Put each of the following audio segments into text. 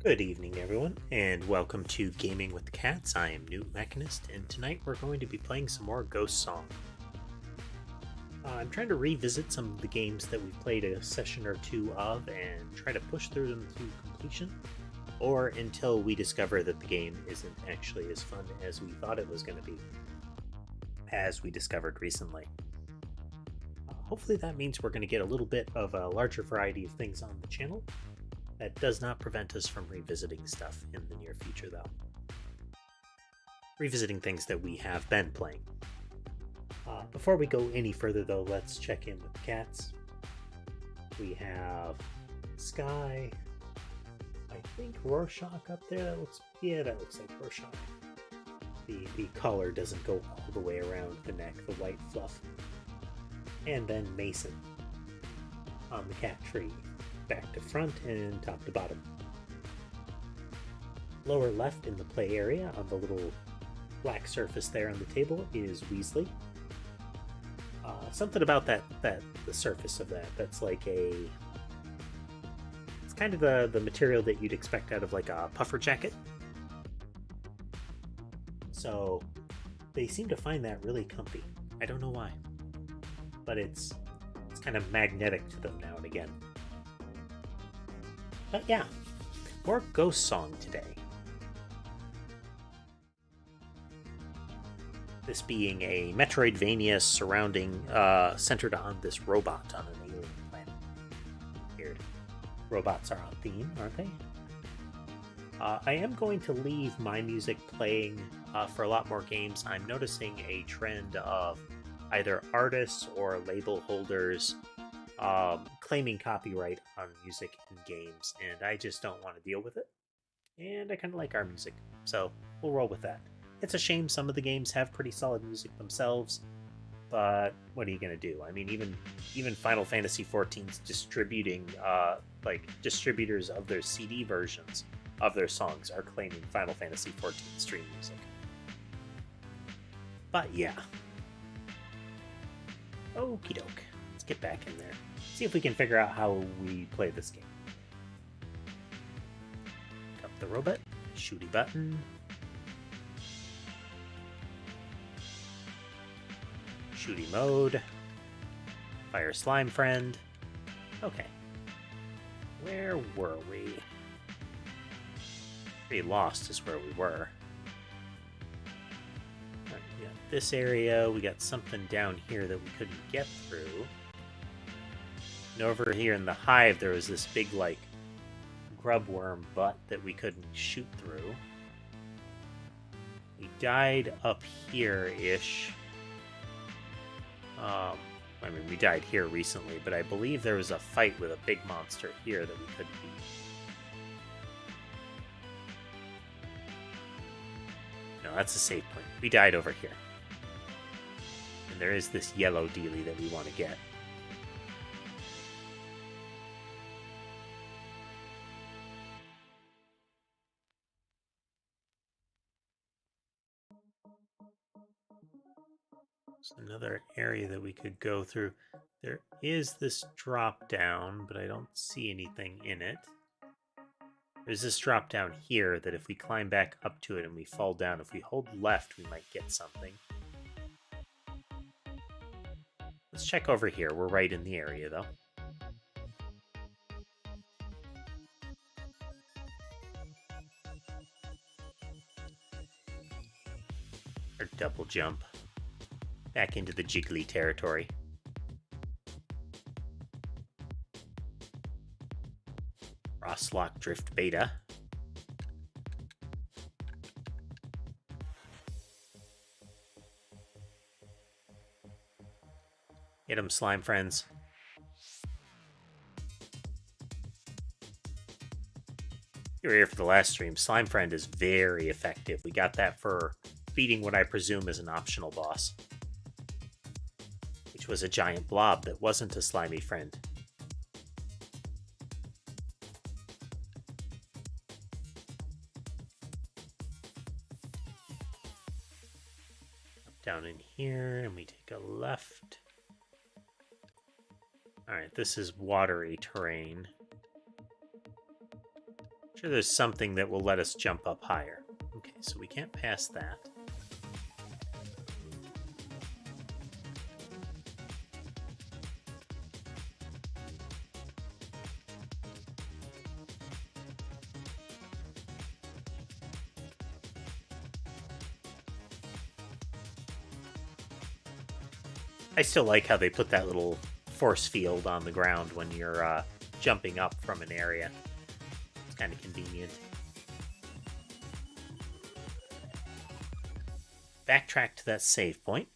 Good evening, everyone, and welcome to Gaming with Cats. I am Newt Mechanist, and tonight we're going to be playing some more Ghost Song. I'm trying to revisit some of the games that we've played a session or two of and try to push through them to completion, or until we discover that the game isn't actually as fun as we thought it was going to be, as we discovered recently. Hopefully that means we're going to get a little bit of a larger variety of things on the channel. That does not prevent us from revisiting stuff in the near future, though. Revisiting things that we have been playing. Before we go any further, though, let's check in with the cats. We have Sky. I think Rorschach up there. That looks like Rorschach. The collar doesn't go all the way around the neck, the white fluff. And then Mason on the cat tree. Back to front and top to bottom. Lower left in the play area on the little black surface there on the table is Weasley. Something about the surface of that's like it's kind of the material that you'd expect out of like a puffer jacket. So they seem to find that really comfy. I don't know why, but it's kind of magnetic to them now and again. But yeah, more Ghost Song today. This being a Metroidvania centered on this robot on an alien planet. Weird. Robots are on theme, aren't they? I am going to leave my music playing for a lot more games. I'm noticing a trend of either artists or label holders claiming copyright on music in games, and I just don't want to deal with it. And I kind of like our music, so we'll roll with that. It's a shame some of the games have pretty solid music themselves, but what are you gonna do? I mean, even Final Fantasy XIV's distributing, distributors of their CD versions of their songs are claiming Final Fantasy XIV stream music. But yeah. Okie doke. Let's get back in there. See if we can figure out how we play this game. Up the robot, shooty button. Shooty mode. Fire slime friend. Okay. Where were we? Pretty lost is where we were. Right, we got this area. We got something down here that we couldn't get through. And over here in the hive, there was this big, like, grub worm butt that we couldn't shoot through. We died up here-ish. I mean, we died here recently, but I believe there was a fight with a big monster here that we couldn't beat. No, that's a save point. We died over here. And there is this yellow dealie that we want to get. Another area that we could go through. There is this drop down, but I don't see anything in it. There's this drop down here that if we climb back up to it and we fall down, if we hold left, we might get something. Let's check over here. We're right in the area, though. Or double jump. Back into the jiggly territory. Frostlock Drift Beta. Get 'em, slime friends. You were here for the last stream. Slime Friend is very effective. We got that for beating what I presume is an optional boss, which was a giant blob that wasn't a slimy friend. Up, down in here, and we take a left. Alright, this is watery terrain. Sure, there's something that will let us jump up higher. Okay, so we can't pass that. I still like how they put that little force field on the ground when you're jumping up from an area. It's kind of convenient. Backtrack to that save point.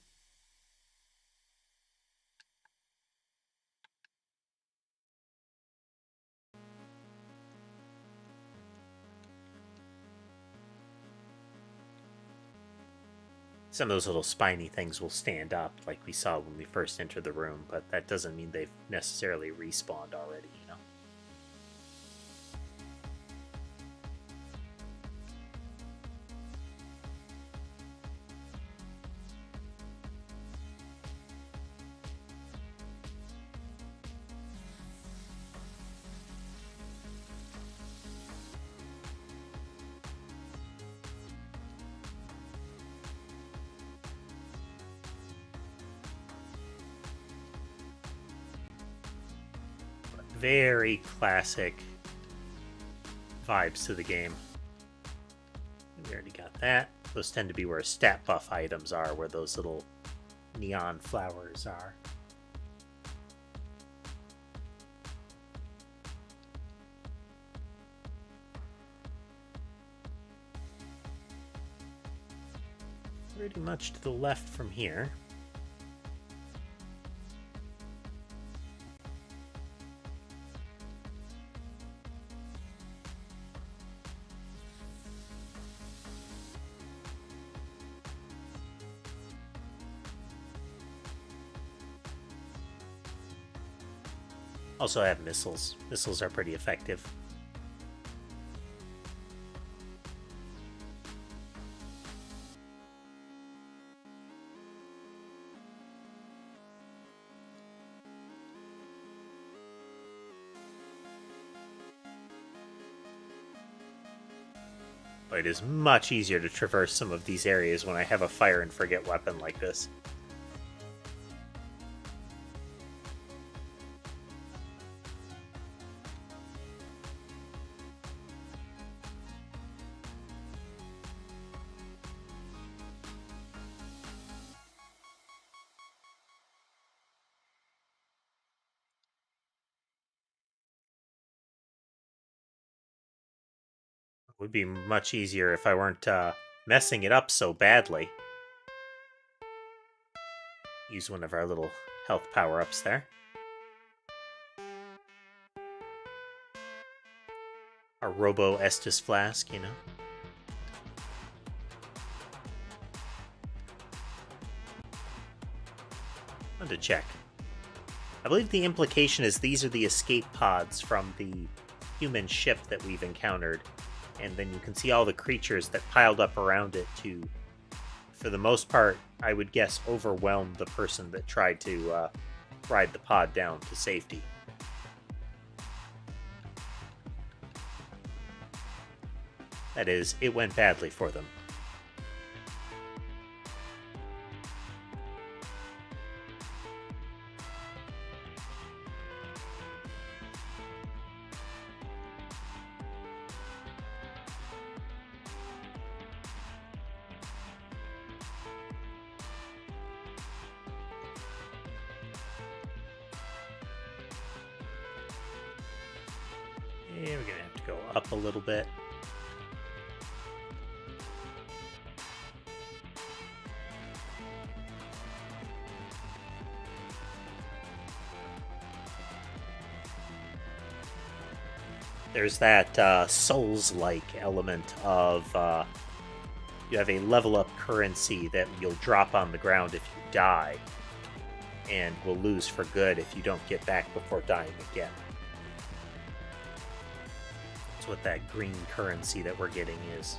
Some of those little spiny things will stand up like we saw when we first entered the room, but that doesn't mean they've necessarily respawned already, you know? Very classic vibes to the game. We already got that. Those tend to be where stat buff items are, where those little neon flowers are. Pretty much to the left from here. Also, I have missiles. Missiles are pretty effective. But it is much easier to traverse some of these areas when I have a fire and forget weapon like this. It would be much easier if I weren't messing it up so badly. Use one of our little health power-ups there. Our Robo Estus Flask, you know. I wanted to check. I believe the implication is these are the escape pods from the human ship that we've encountered. And then you can see all the creatures that piled up around it to, for the most part, I would guess, overwhelm the person that tried to ride the pod down to safety. That is, it went badly for them. And we're gonna have to go up a little bit. There's that Souls-like element of you have a level up currency that you'll drop on the ground if you die, and will lose for good if you don't get back before dying again. That's what that green currency that we're getting is.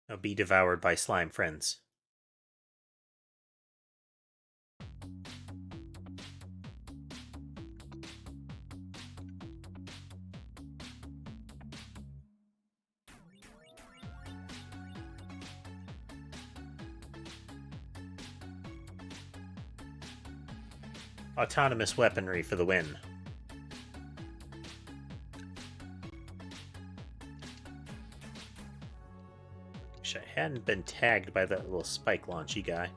Now be devoured by slime friends. Autonomous weaponry for the win. Wish I hadn't been tagged by that little spike launchy guy.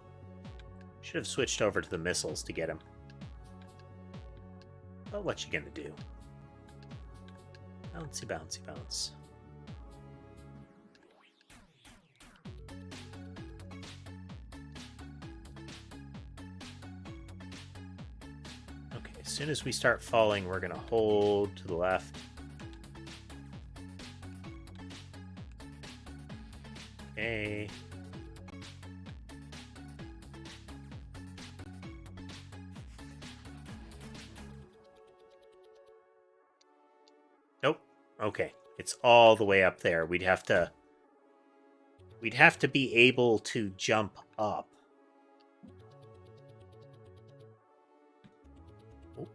Should have switched over to the missiles to get him. But what you gonna do? Bouncy, bouncy, bounce. Okay, as soon as we start falling, we're gonna hold to the left. Okay. Nope. Okay. It's all the way up there. We'd have to be able to jump up. Oh.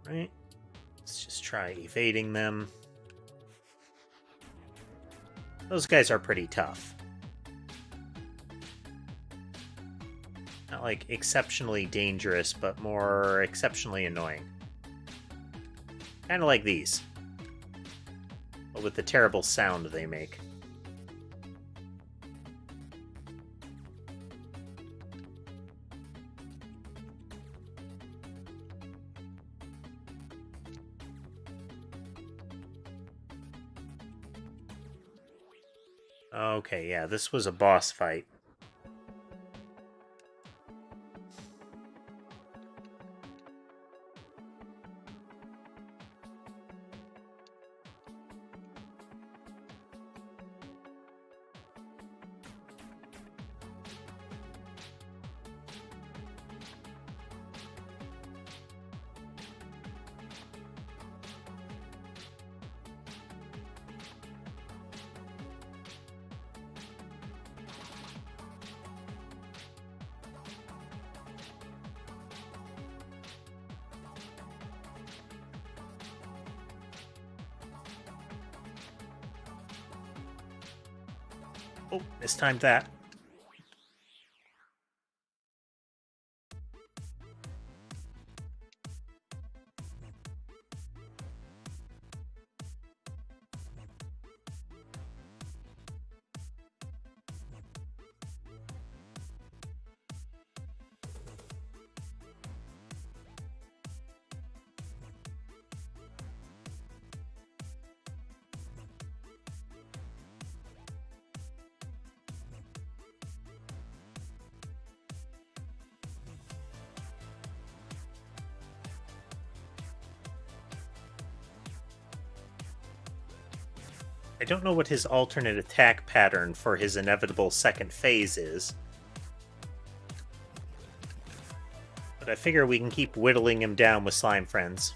Right. Let's just try evading them. Those guys are pretty tough. Not like exceptionally dangerous, but more exceptionally annoying. Kind of like these. But with the terrible sound they make. Okay, yeah, this was a boss fight. Oh, mistimed that. I don't know what his alternate attack pattern for his inevitable second phase is. But I figure we can keep whittling him down with slime friends.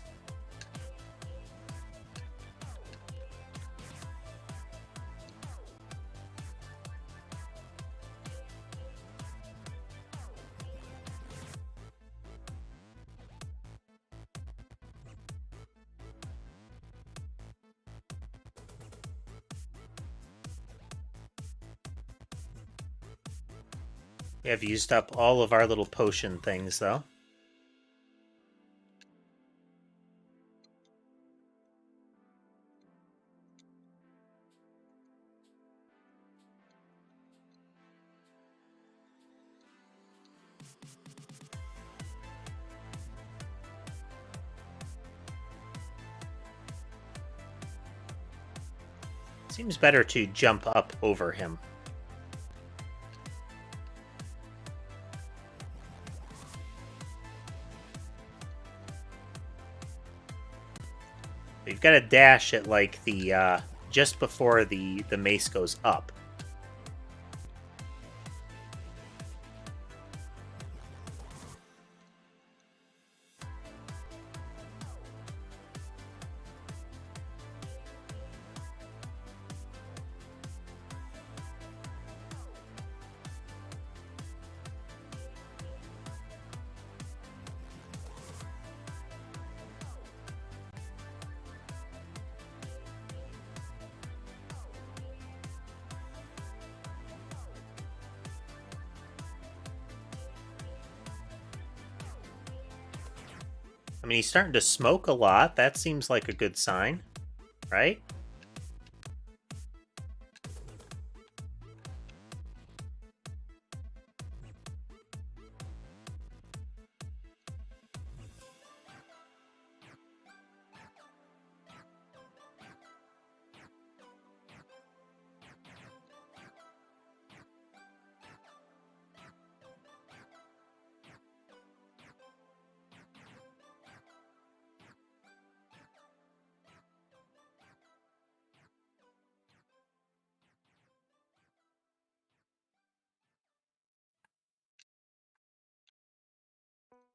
We have used up all of our little potion things, though. Seems better to jump up over him. You've got to dash at like the just before the mace goes up. I mean, he's starting to smoke a lot. That seems like a good sign, right?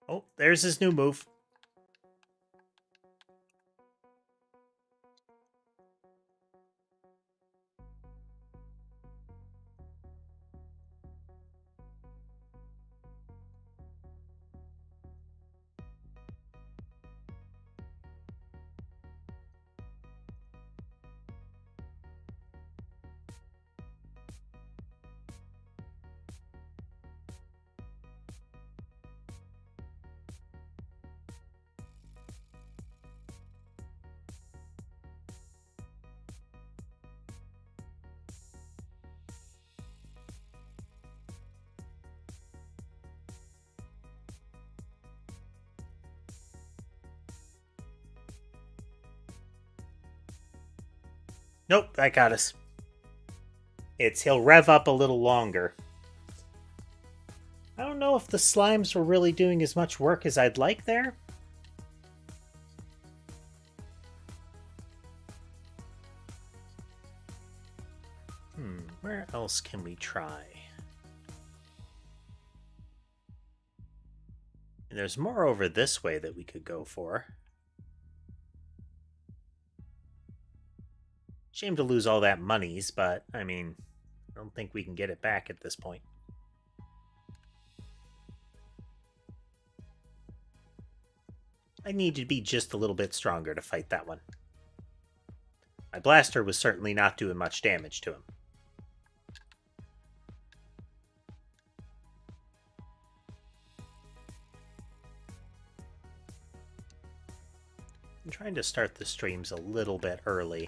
Oh, there's his new move. Nope, that got us. He'll rev up a little longer. I don't know if the slimes were really doing as much work as I'd like there. Where else can we try? And there's more over this way that we could go for. Shame to lose all that monies, but, I mean, I don't think we can get it back at this point. I need to be just a little bit stronger to fight that one. My blaster was certainly not doing much damage to him. I'm trying to start the streams a little bit early.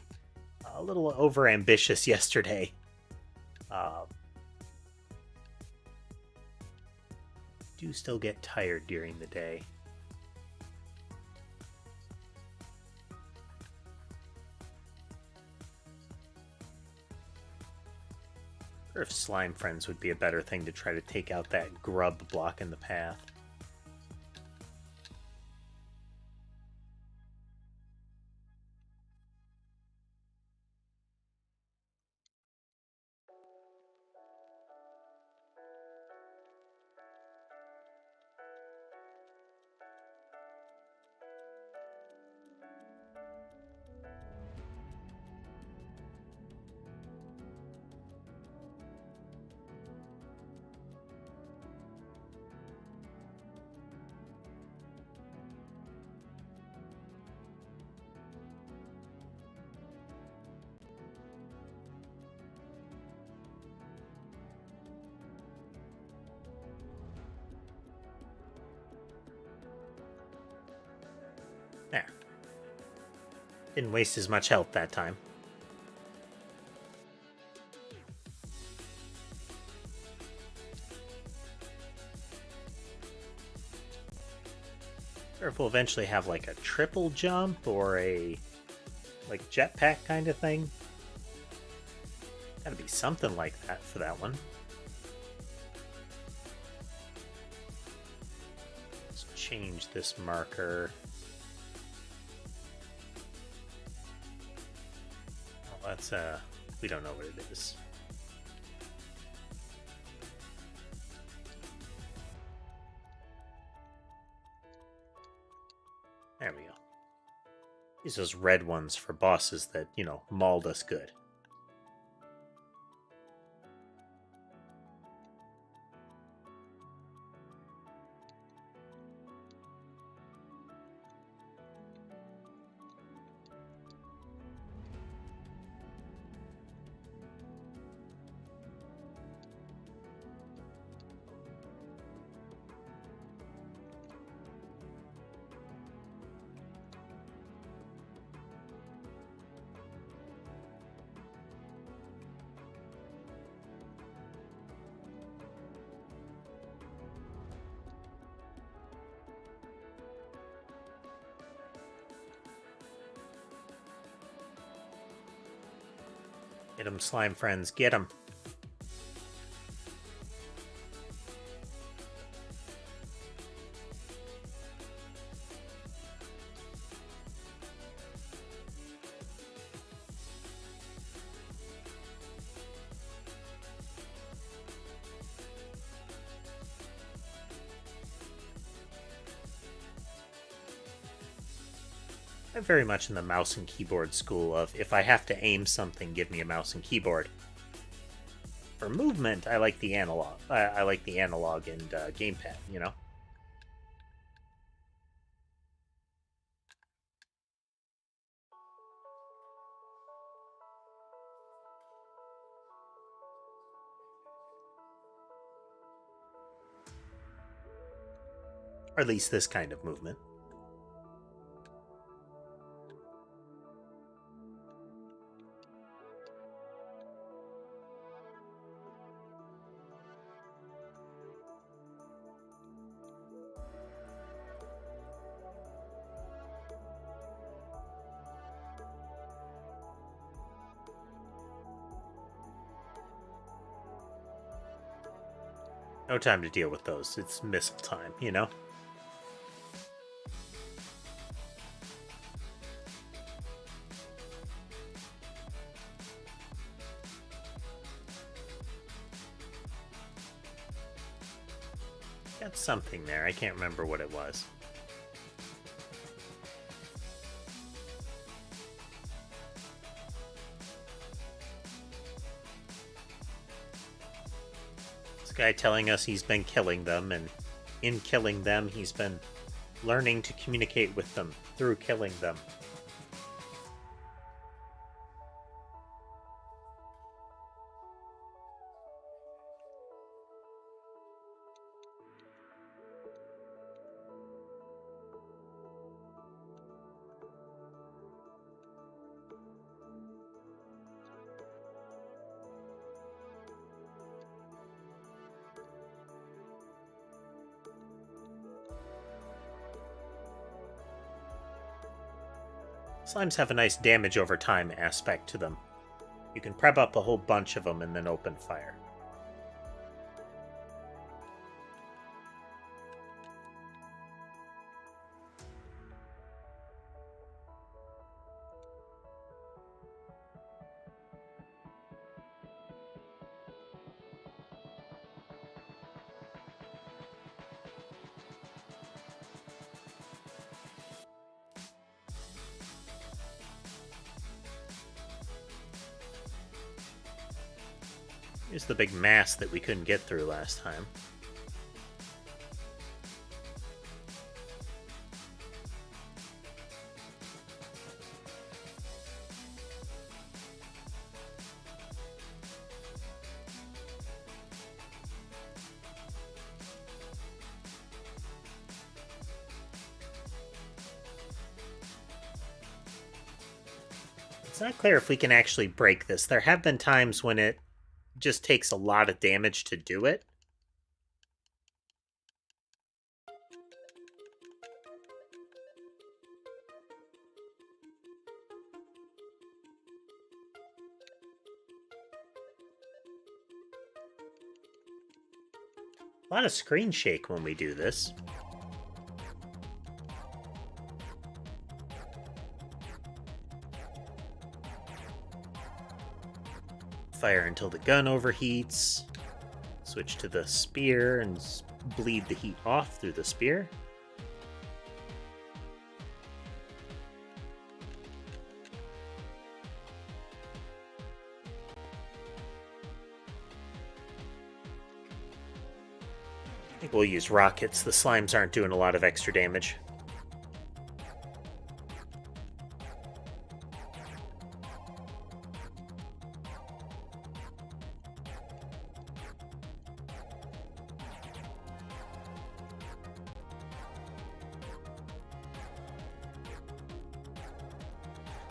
A little overambitious yesterday. Do still get tired during the day. Or if Slime Friends would be a better thing to try to take out that grub blocking the path. There. Didn't waste as much health that time. Or if we'll eventually have like a triple jump or a like jetpack kind of thing. Gotta be something like that for that one. Let's change this marker. Oh, that's we don't know what it is. There we go. Use those red ones for bosses that, you know, mauled us good. Get 'em, slime friends, get 'em. I'm very much in the mouse and keyboard school of, if I have to aim something, give me a mouse and keyboard. For movement, I like the analog. I like the analog and gamepad, you know? Or at least this kind of movement. No time to deal with those. It's missile time, you know? Got something there. I can't remember what it was. Guy telling us he's been killing them, and in killing them he's been learning to communicate with them through killing them. Slimes have a nice damage over time aspect to them. You can prep up a whole bunch of them and then open fire. Here's the big mass that we couldn't get through last time. It's not clear if we can actually break this. There have been times when it just takes a lot of damage to do it. A lot of screen shake when we do this. Fire until the gun overheats. Switch to the spear and bleed the heat off through the spear. I think we'll use rockets. The slimes aren't doing a lot of extra damage.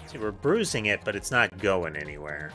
See, we're bruising it, but it's not going anywhere.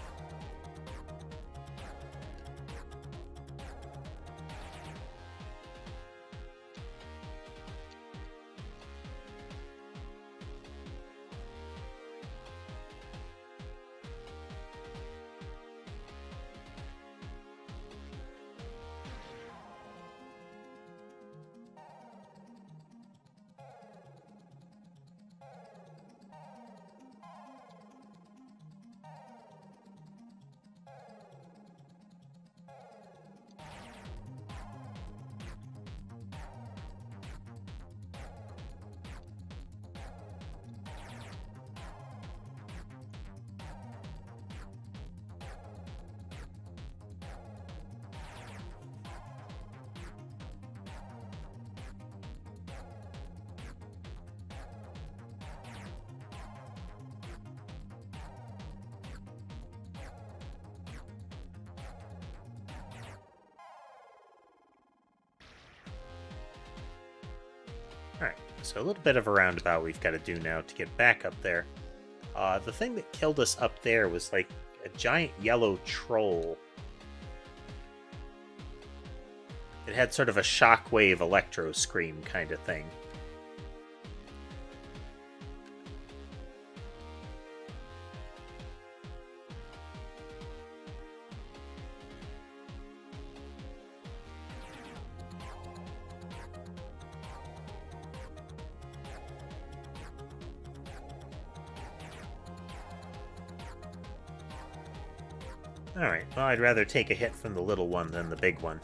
Alright, so a little bit of a roundabout we've got to do now to get back up there. The thing that killed us up there was like a giant yellow troll. It had sort of a shockwave electro scream kind of thing. Alright, well, I'd rather take a hit from the little one than the big one.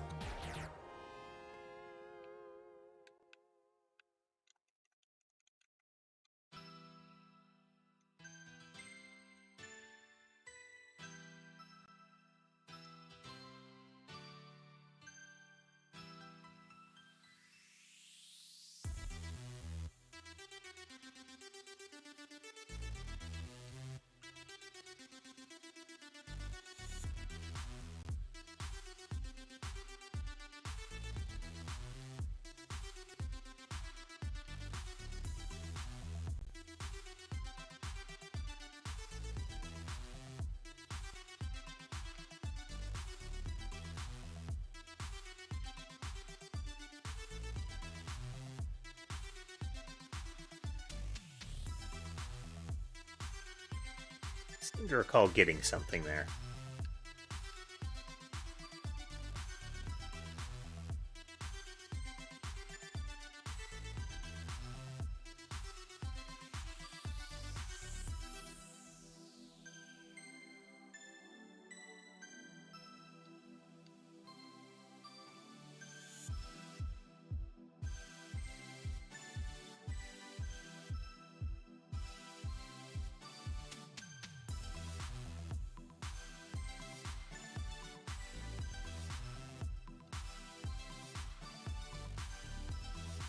I seem to recall getting something there.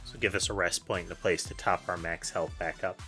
So give us a rest point and a place to top our max health back up.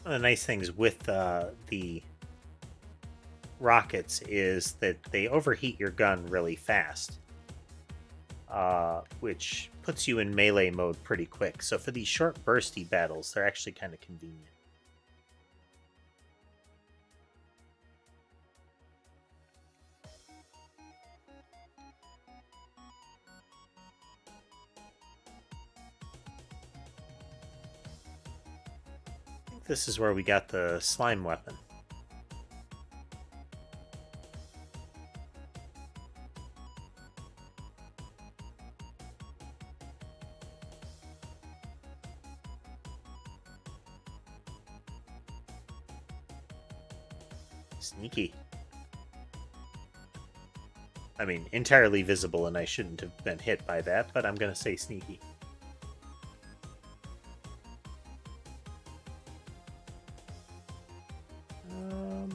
One of the nice things with the rockets is that they overheat your gun really fast, which puts you in melee mode pretty quick. So for these short bursty battles, they're actually kind of convenient. I think this is where we got the slime weapon. Sneaky. I mean, entirely visible, and I shouldn't have been hit by that, but I'm gonna say sneaky.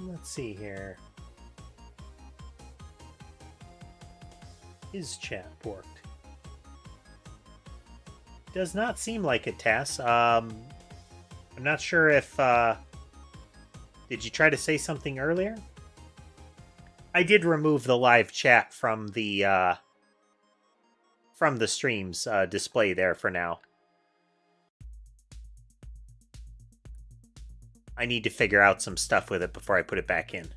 Let's see here. Is chat worked? Does not seem like it, Tass. I'm not sure if... did you try to say something earlier? I did remove the live chat from the stream's display there for now. I need to figure out some stuff with it before I put it back in.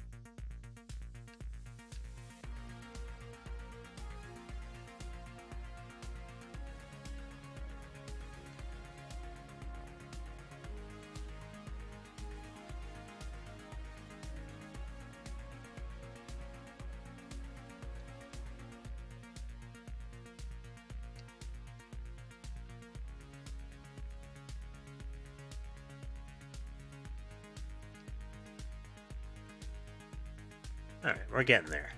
Alright, we're getting there.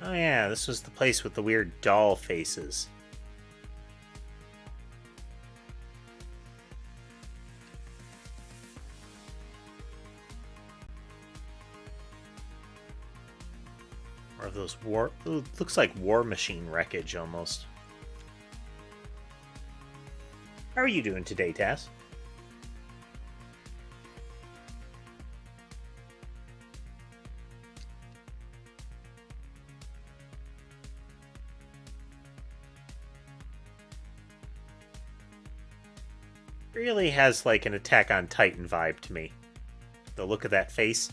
Oh yeah, this was the place with the weird doll faces. Or those looks like War Machine wreckage almost. How are you doing today, Taz? Really has like an Attack on Titan vibe to me. The look of that face.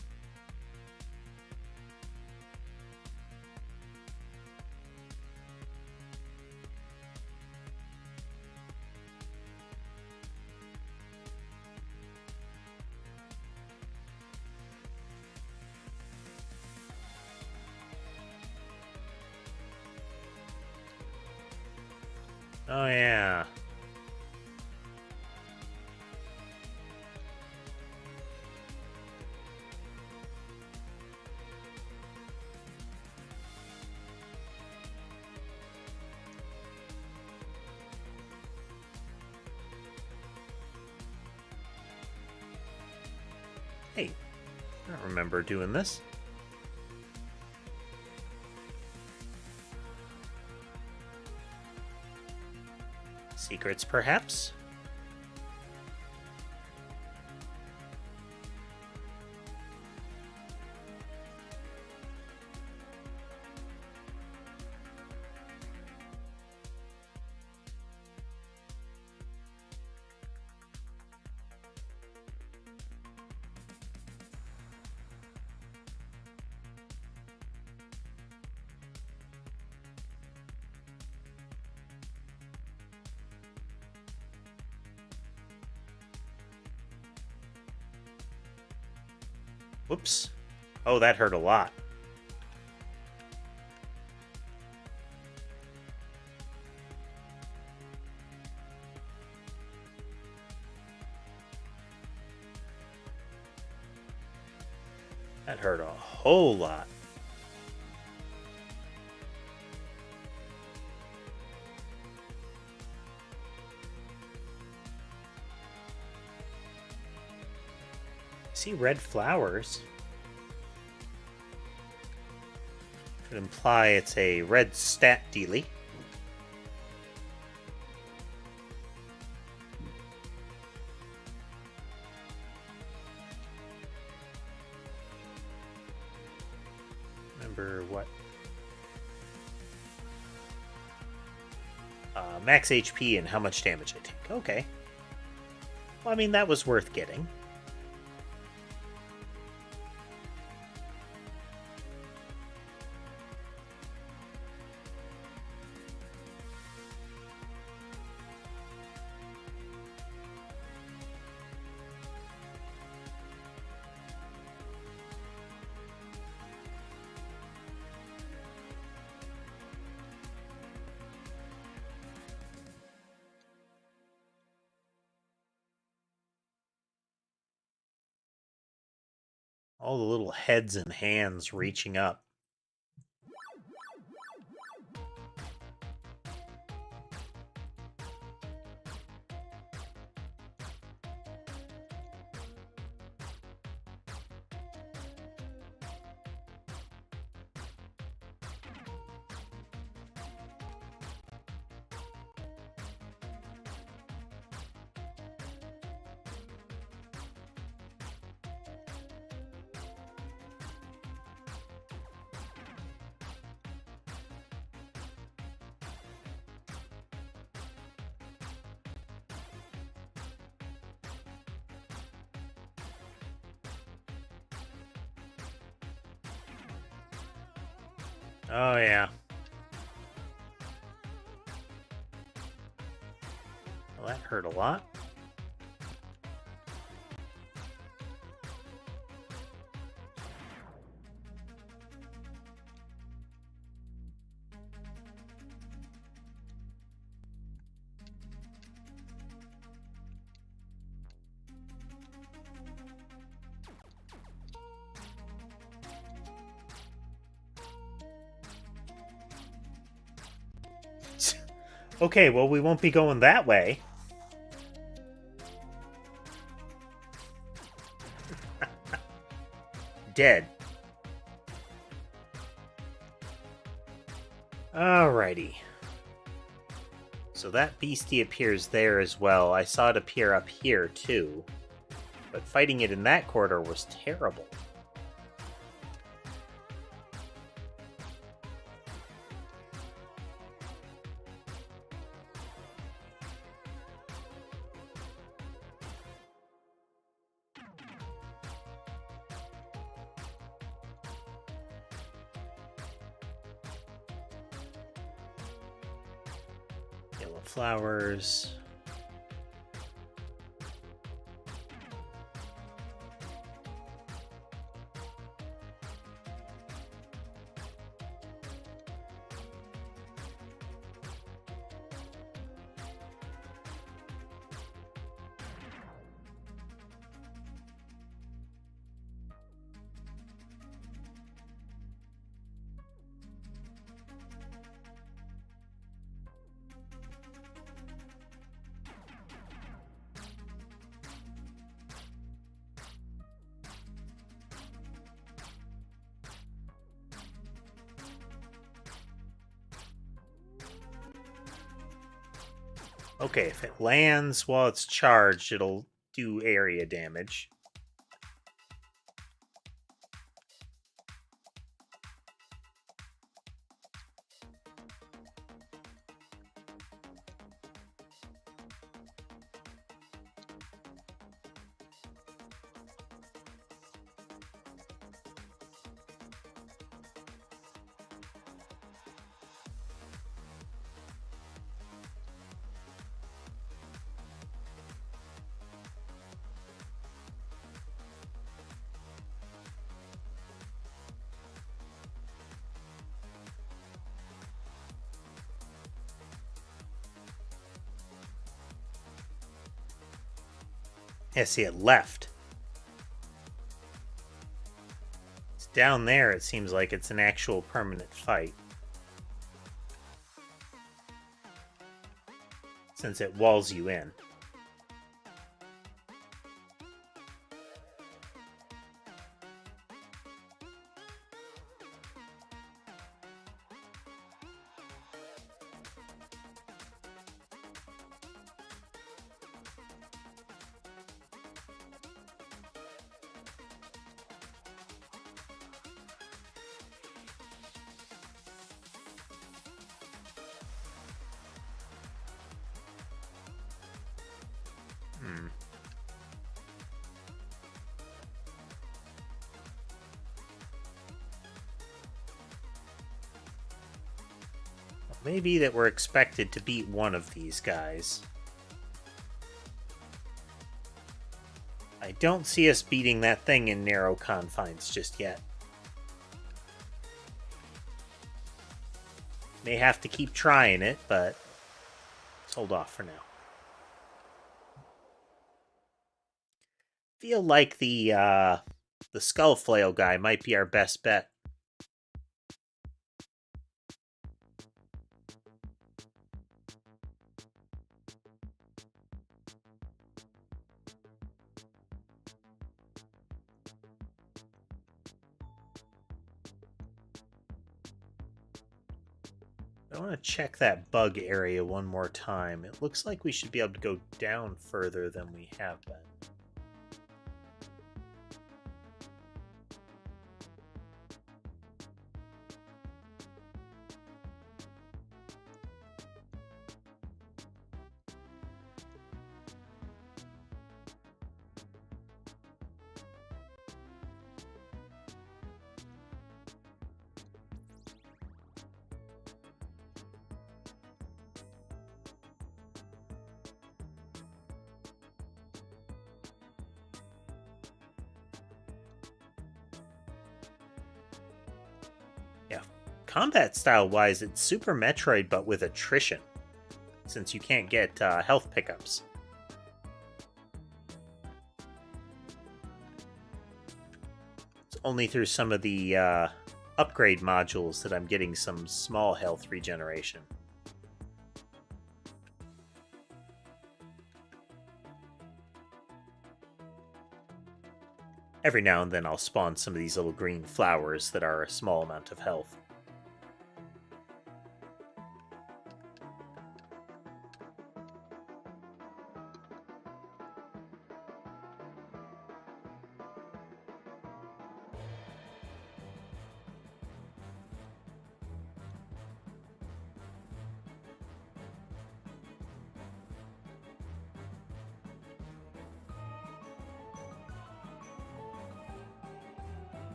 Oh yeah. Hey, I don't remember doing this. Secrets, perhaps? Whoops. Oh, that hurt a lot. That hurt a whole lot. See red flowers. Could imply it's a red stat dealie. Remember what? Max HP and how much damage I take. Okay. Well, I mean, that was worth getting. All the little heads and hands reaching up. Oh, yeah. Well, that hurt a lot. Okay, well, we won't be going that way. Dead. Alrighty. So that beastie appears there as well. I saw it appear up here, too. But fighting it in that corridor was terrible. Yellow flowers. Okay, if it lands while it's charged, it'll do area damage. Yeah, see, it left. It's down there, it seems like it's an actual permanent fight. Since it walls you in. Maybe that we're expected to beat one of these guys. I don't see us beating that thing in narrow confines just yet. May have to keep trying it, but let's hold off for now. Feel like the skull flail guy might be our best bet. I want to check that bug area one more time. It looks like we should be able to go down further than we have been. Combat style wise, it's Super Metroid, but with attrition, since you can't get health pickups. It's only through some of the upgrade modules that I'm getting some small health regeneration. Every now and then I'll spawn some of these little green flowers that are a small amount of health.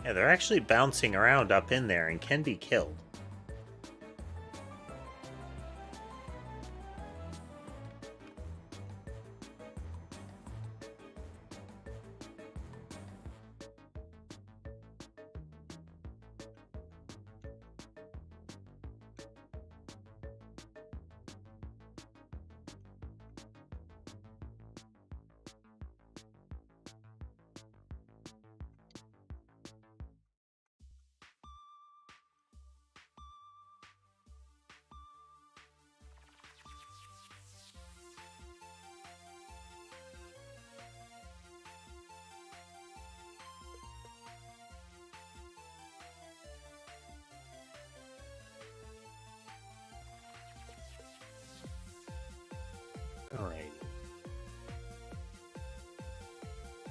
Yeah, they're actually bouncing around up in there and can be killed. Alright.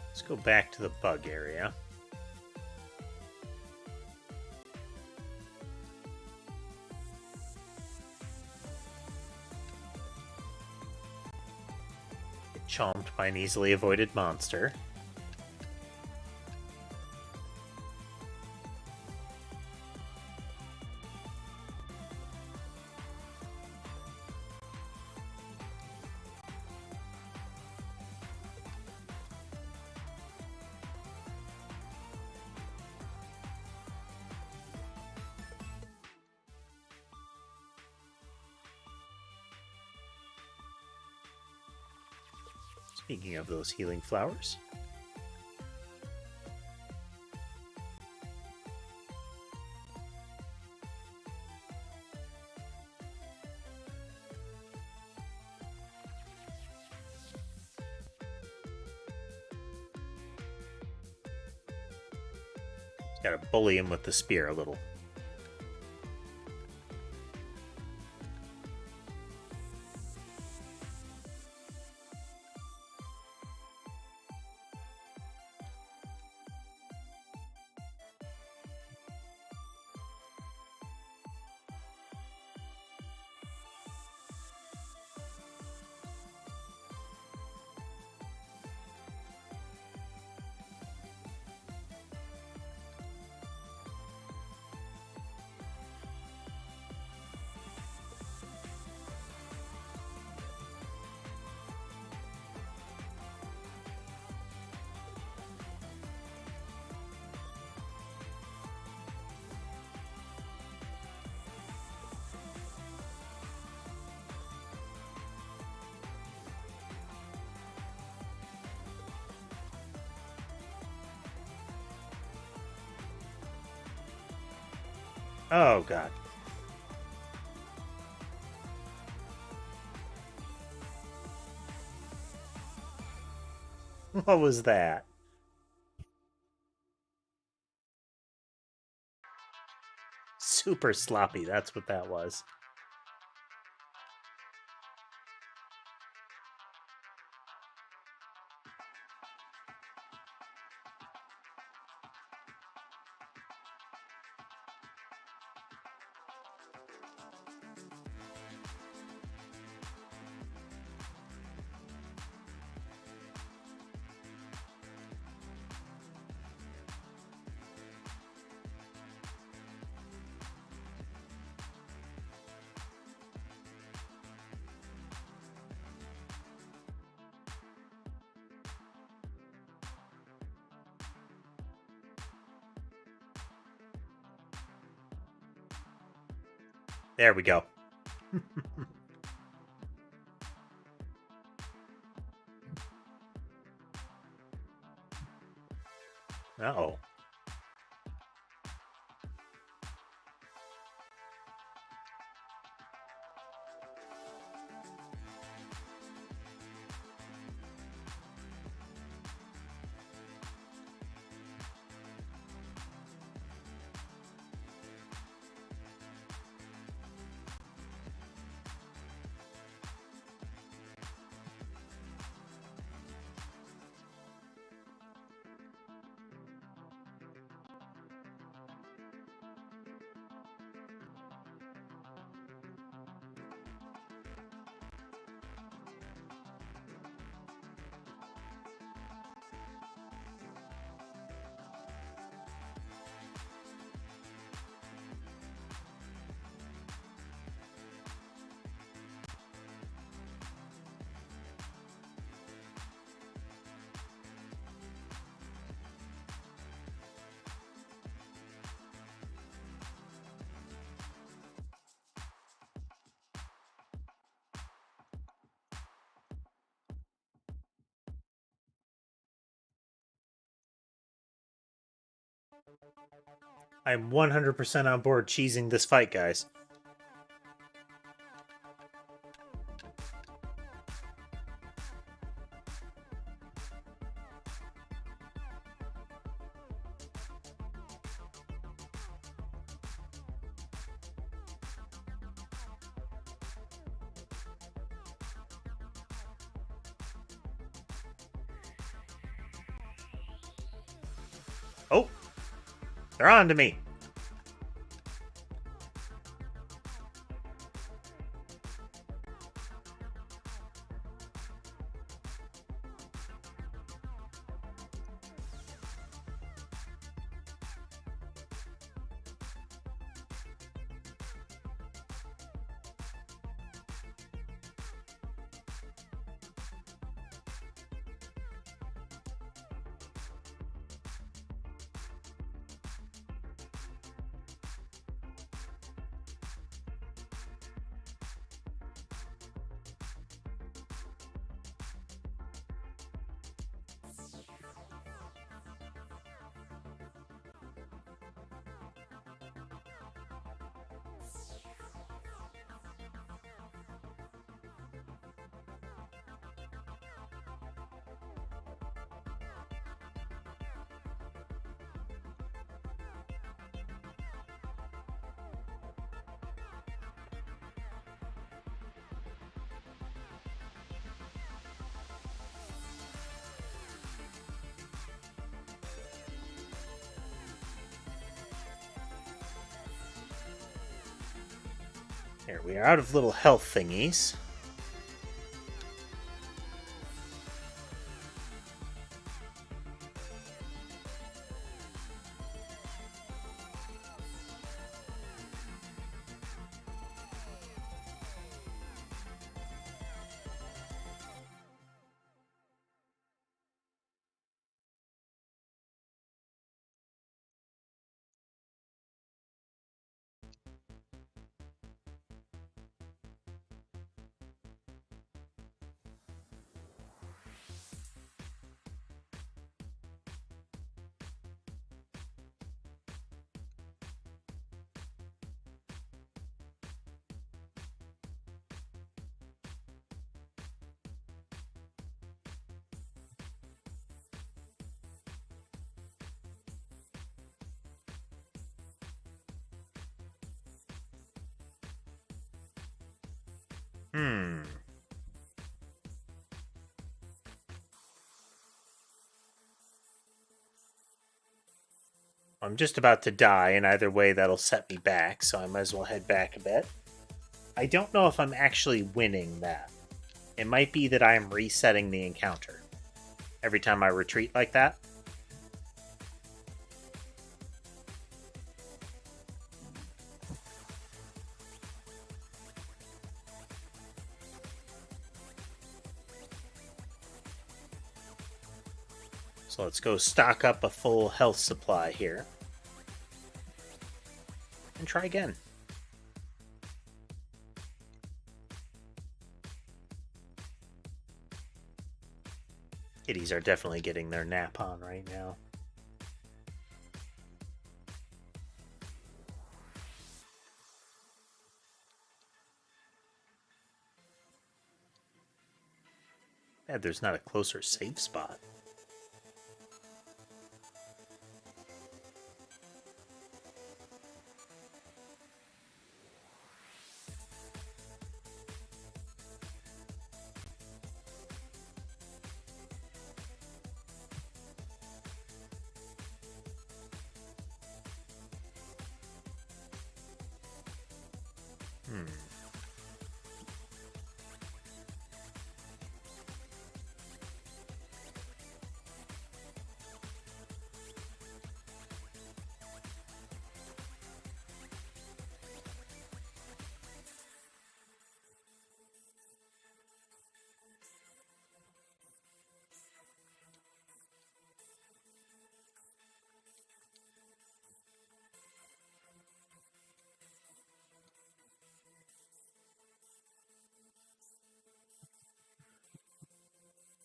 Let's go back to the bug area. Get chomped by an easily avoided monster. Speaking of those healing flowers. Gotta bully him with the spear a little. Oh, God. What was that? Super sloppy, that's what that was. There we go. Uh-oh. I'm 100% on board cheesing this fight, guys. Oh, they're on to me. Here, we are out of little health thingies. I'm just about to die, and either way that'll set me back, so I might as well head back a bit. I don't know if I'm actually winning that. It might be that I am resetting the encounter every time I retreat like that. So let's go stock up a full health supply here. And try again. Kitties are definitely getting their nap on right now. Bad there's not a closer safe spot.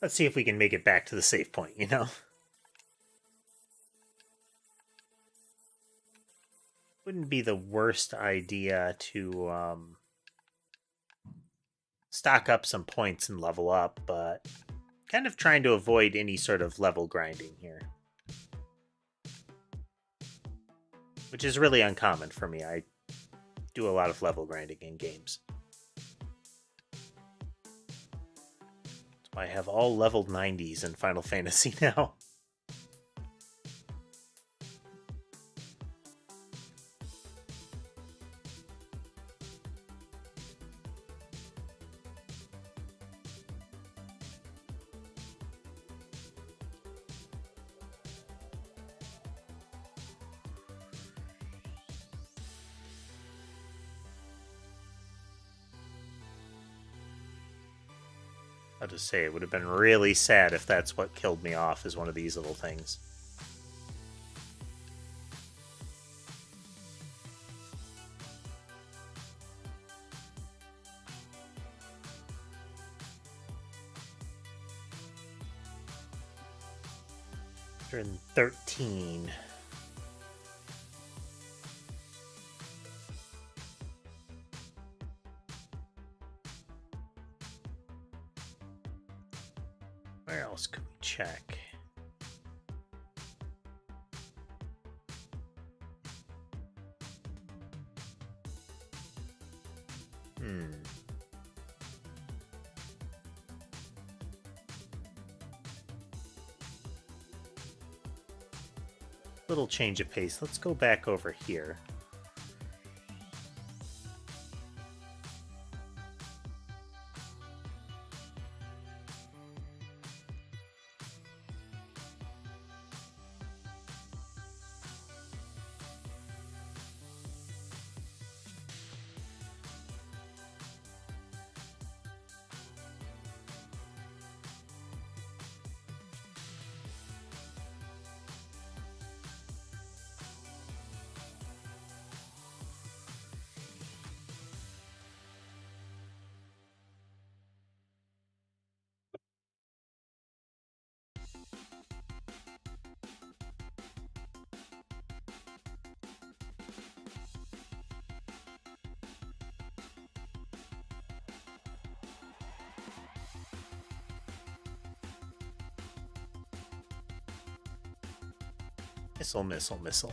Let's see if we can make it back to the safe point, you know? Wouldn't be the worst idea to stock up some points and level up, but kind of trying to avoid any sort of level grinding here. Which is really uncommon for me. I do a lot of level grinding in games. I have all leveled 90s in Final Fantasy now. I'll just say it would have been really sad if that's what killed me off, is one of these little things. Turn 13. Where else could we check? Little change of pace. Let's go back over here. Missile, missile, missile.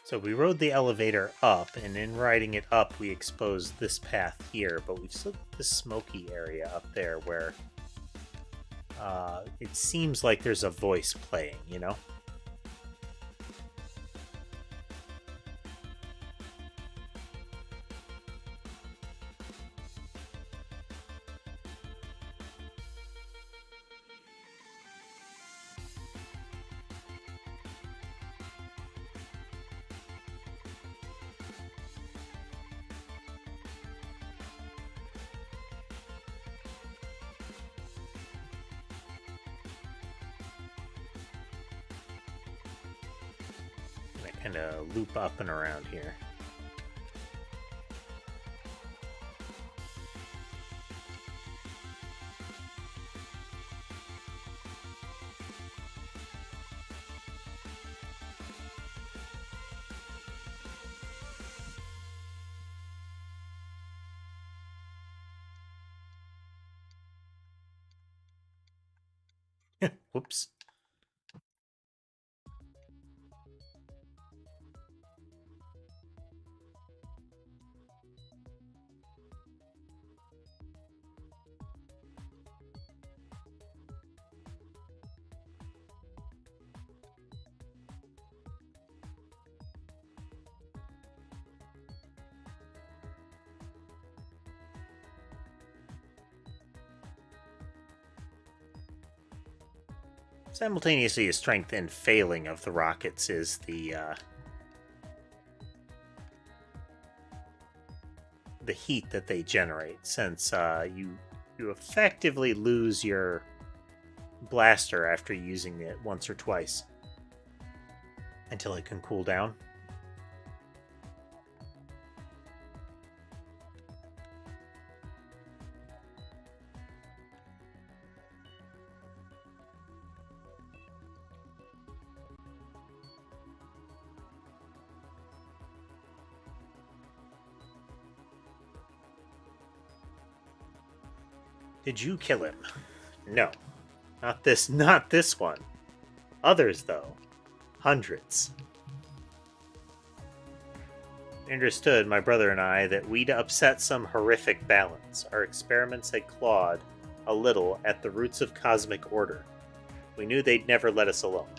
So we rode the elevator up, and in riding it up, we exposed this path here, but we've still got this smoky area up there where it seems like there's a voice playing, you know? kind of loop up and around here. Whoops. Simultaneously, a strength and failing of the rockets is the heat that they generate, since you effectively lose your blaster after using it once or twice until it can cool down. Did you kill him? No. Not this one. Others, though. Hundreds. I understood, my brother and I, that we'd upset some horrific balance. Our experiments had clawed a little at the roots of cosmic order. We knew they'd never let us alone.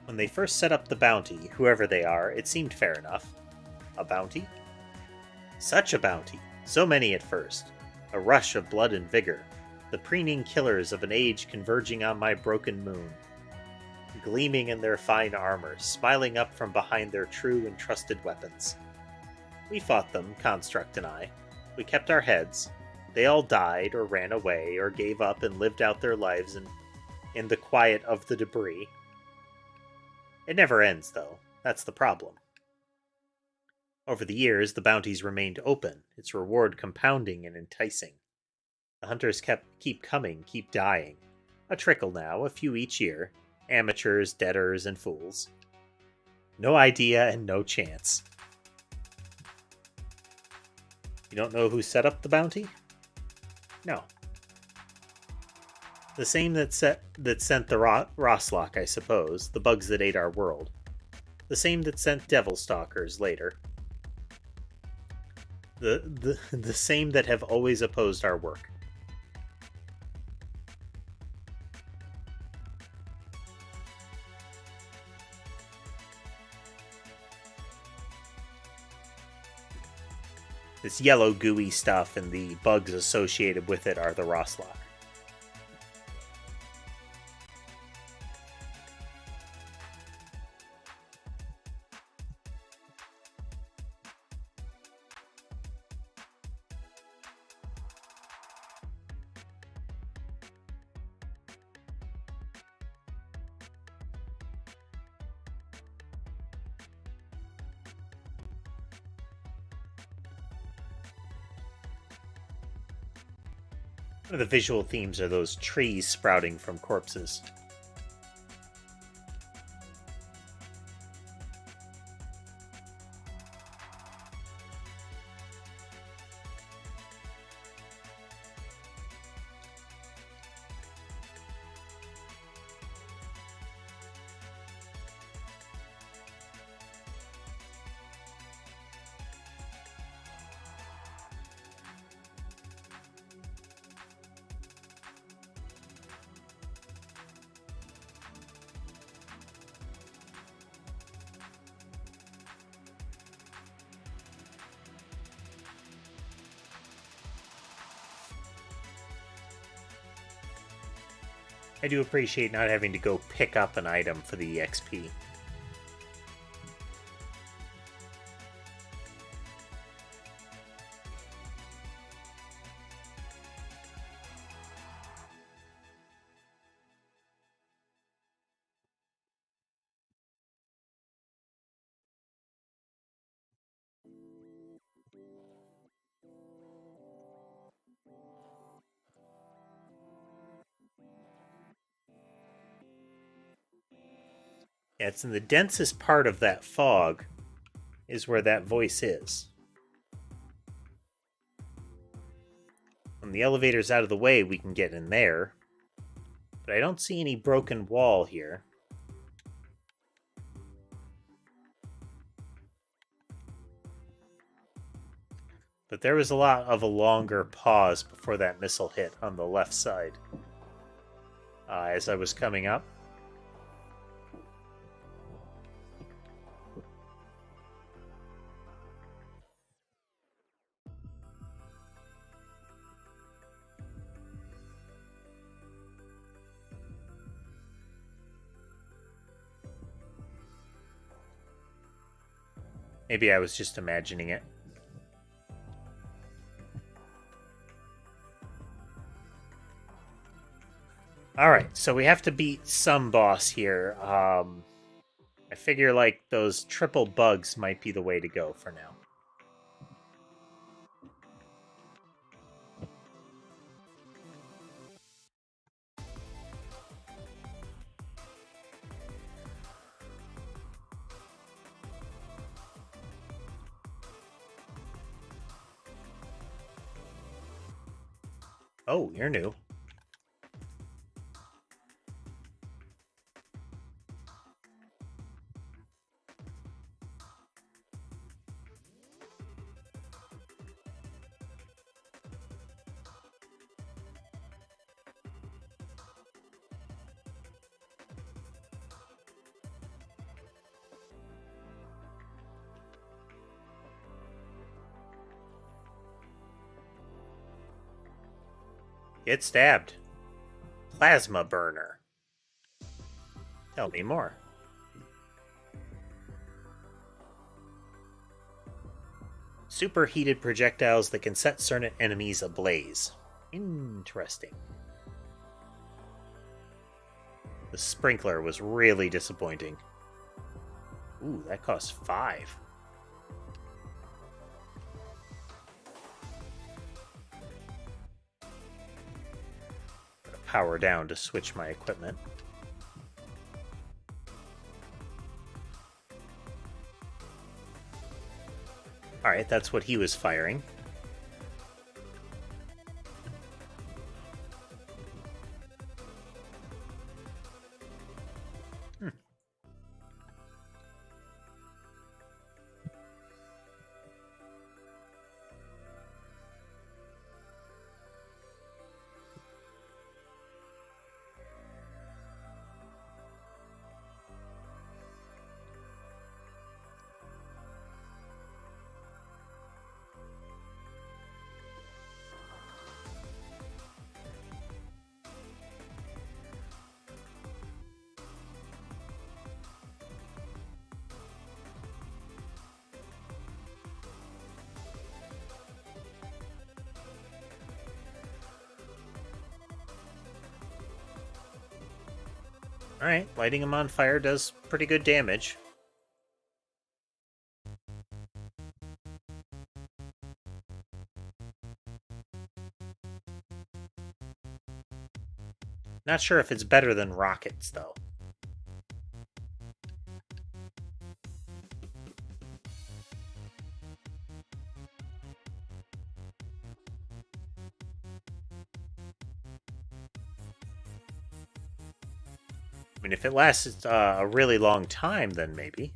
When they first set up the bounty, whoever they are, it seemed fair enough. A bounty? Such a bounty! So many at first. A rush of blood and vigor. The preening killers of an age converging on my broken moon. Gleaming in their fine armor, smiling up from behind their true and trusted weapons. We fought them, Construct and I. We kept our heads. They all died, or ran away, or gave up and lived out their lives in the quiet of the debris. It never ends, though. That's the problem. Over the years, the bounties remained open, its reward compounding and enticing. The hunters keep coming, keep dying. A trickle now, a few each year. Amateurs, debtors, and fools. No idea and no chance. You don't know who set up the bounty? No. The same that sent the Roslock, I suppose, the bugs that ate our world. The same that sent Devil Stalkers later. The same that have always opposed our work. This yellow gooey stuff and the bugs associated with it are the Roslock. One of the visual themes are those trees sprouting from corpses. I do appreciate not having to go pick up an item for the XP. Yeah, it's in the densest part of that fog is where that voice is. When the elevator's out of the way, we can get in there. But I don't see any broken wall here. But there was a lot of a longer pause before that missile hit on the left side. As I was coming up. Maybe I was just imagining it. Alright, so we have to beat some boss here. I figure like those triple bugs might be the way to go for now. Oh, you're new. Get stabbed. Plasma burner. Tell me more. Superheated projectiles that can set certain enemies ablaze. Interesting. The sprinkler was really disappointing. Ooh, that costs 5. Power down to switch my equipment. Alright, that's what he was firing. Alright, lighting him on fire does pretty good damage. Not sure if it's better than rockets, though. I mean, if it lasts a really long time, then maybe.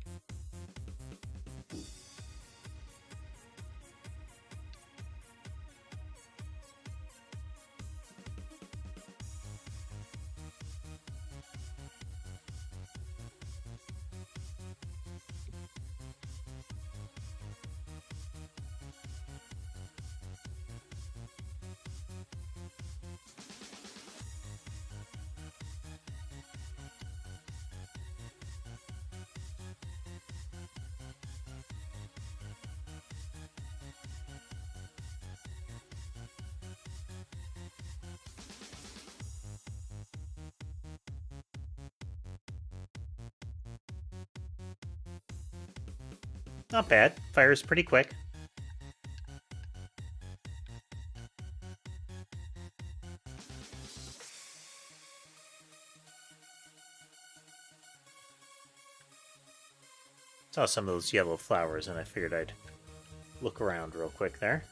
Not bad. Fires pretty quick. Saw some of those yellow flowers and I figured I'd look around real quick there.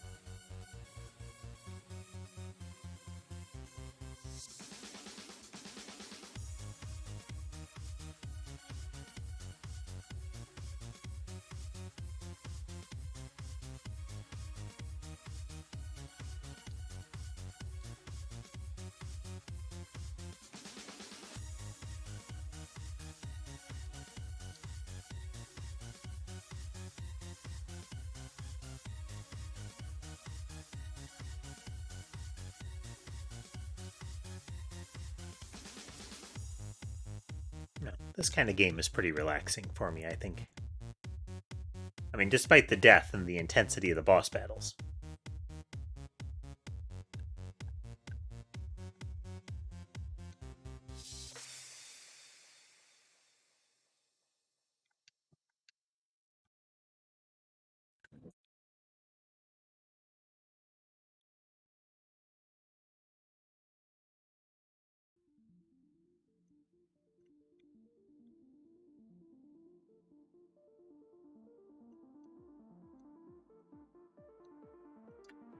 No, this kind of game is pretty relaxing for me, I think. I mean, despite the death and the intensity of the boss battles.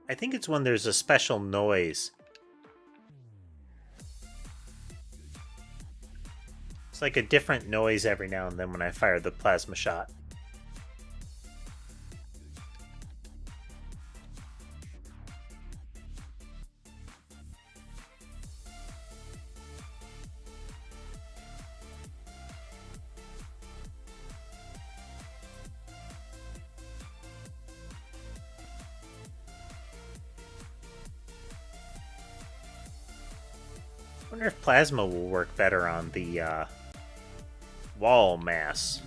I think it's when there's a special noise. It's like a different noise every now and then when I fire the plasma shot. I wonder if plasma will work better on the wall mass.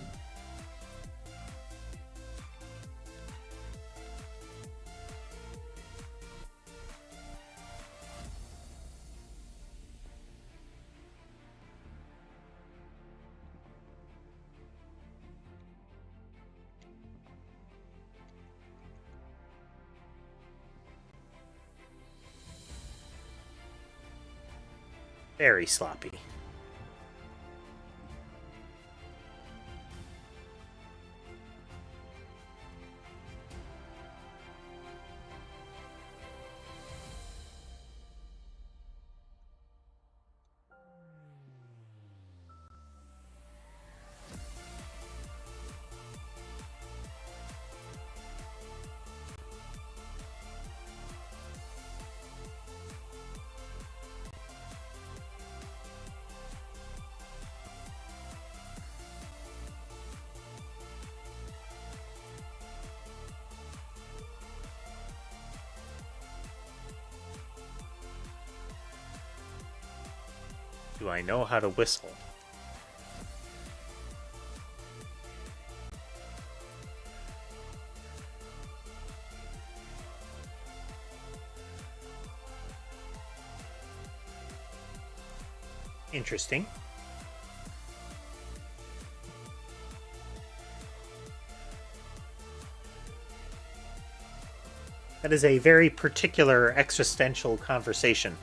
Very sloppy. Do I know how to whistle? Interesting. That is a very particular existential conversation.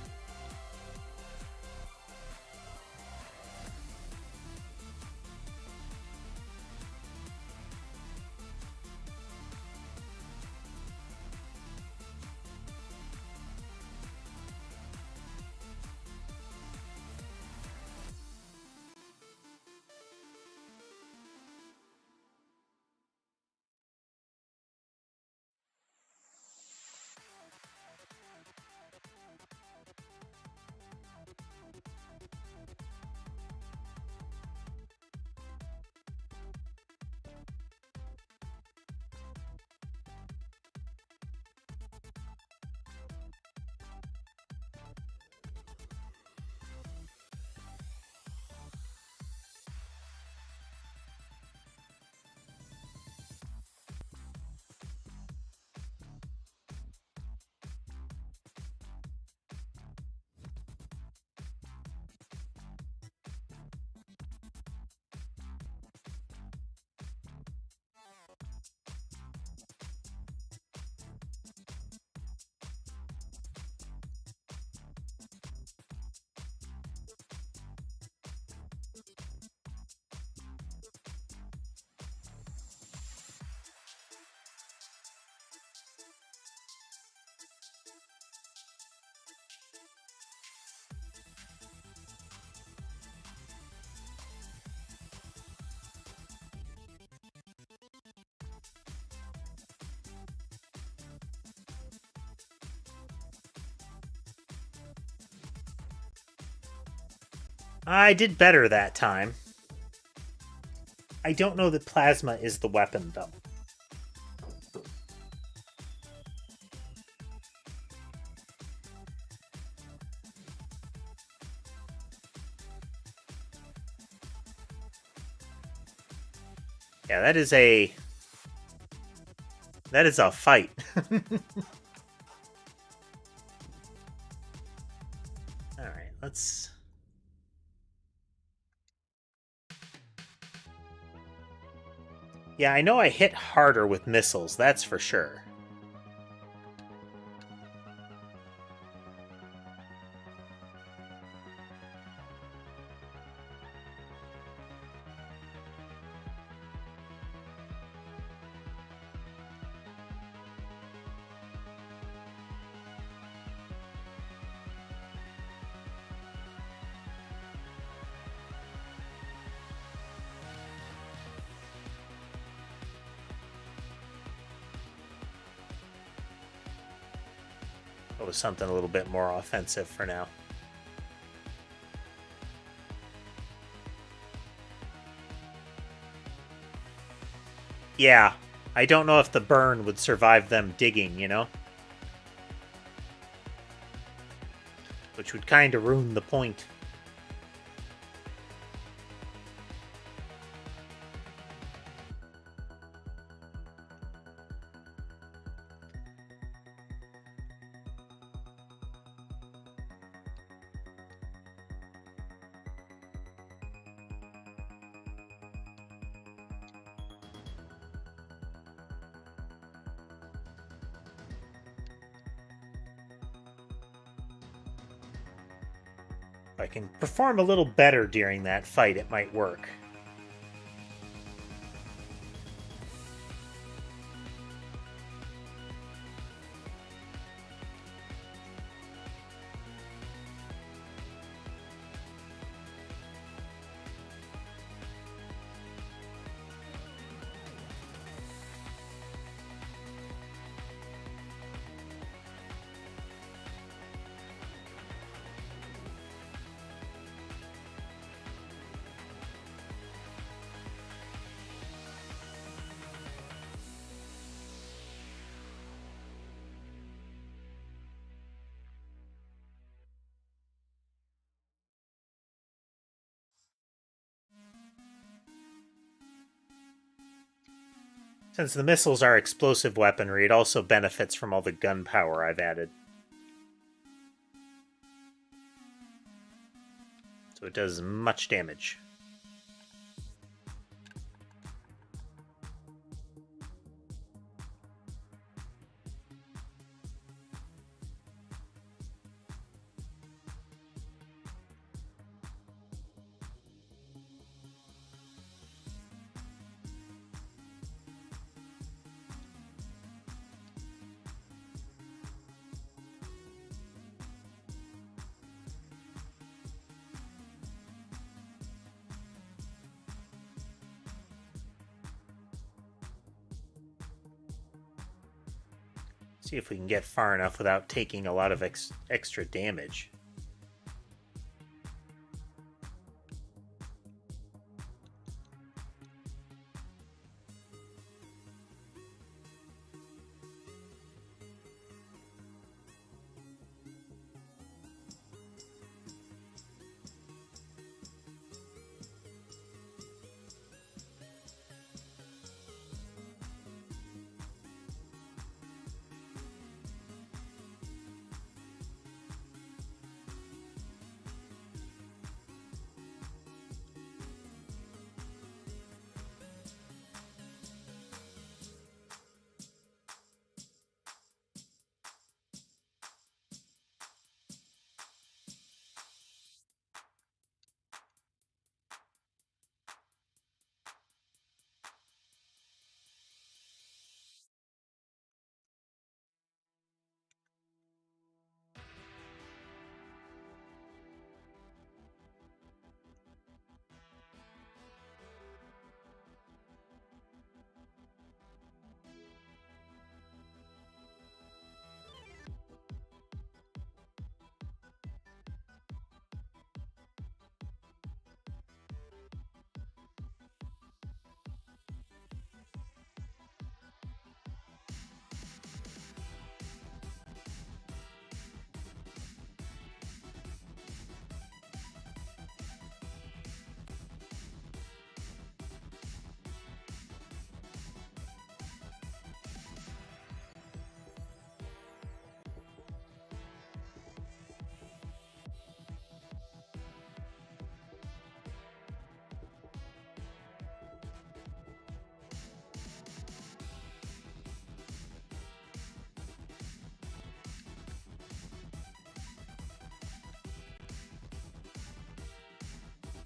I did better that time. I don't know that plasma is the weapon, though. Yeah, that is a fight. All right, let's... Yeah, I know I hit harder with missiles, that's for sure. It was something a little bit more offensive for now. Yeah, I don't know if the burn would survive them digging, you know? Which would kind of ruin the point. If I can perform a little better during that fight, it might work. Since the missiles are explosive weaponry, it also benefits from all the gunpowder I've added. So it does much damage. See if we can get far enough without taking a lot of extra damage.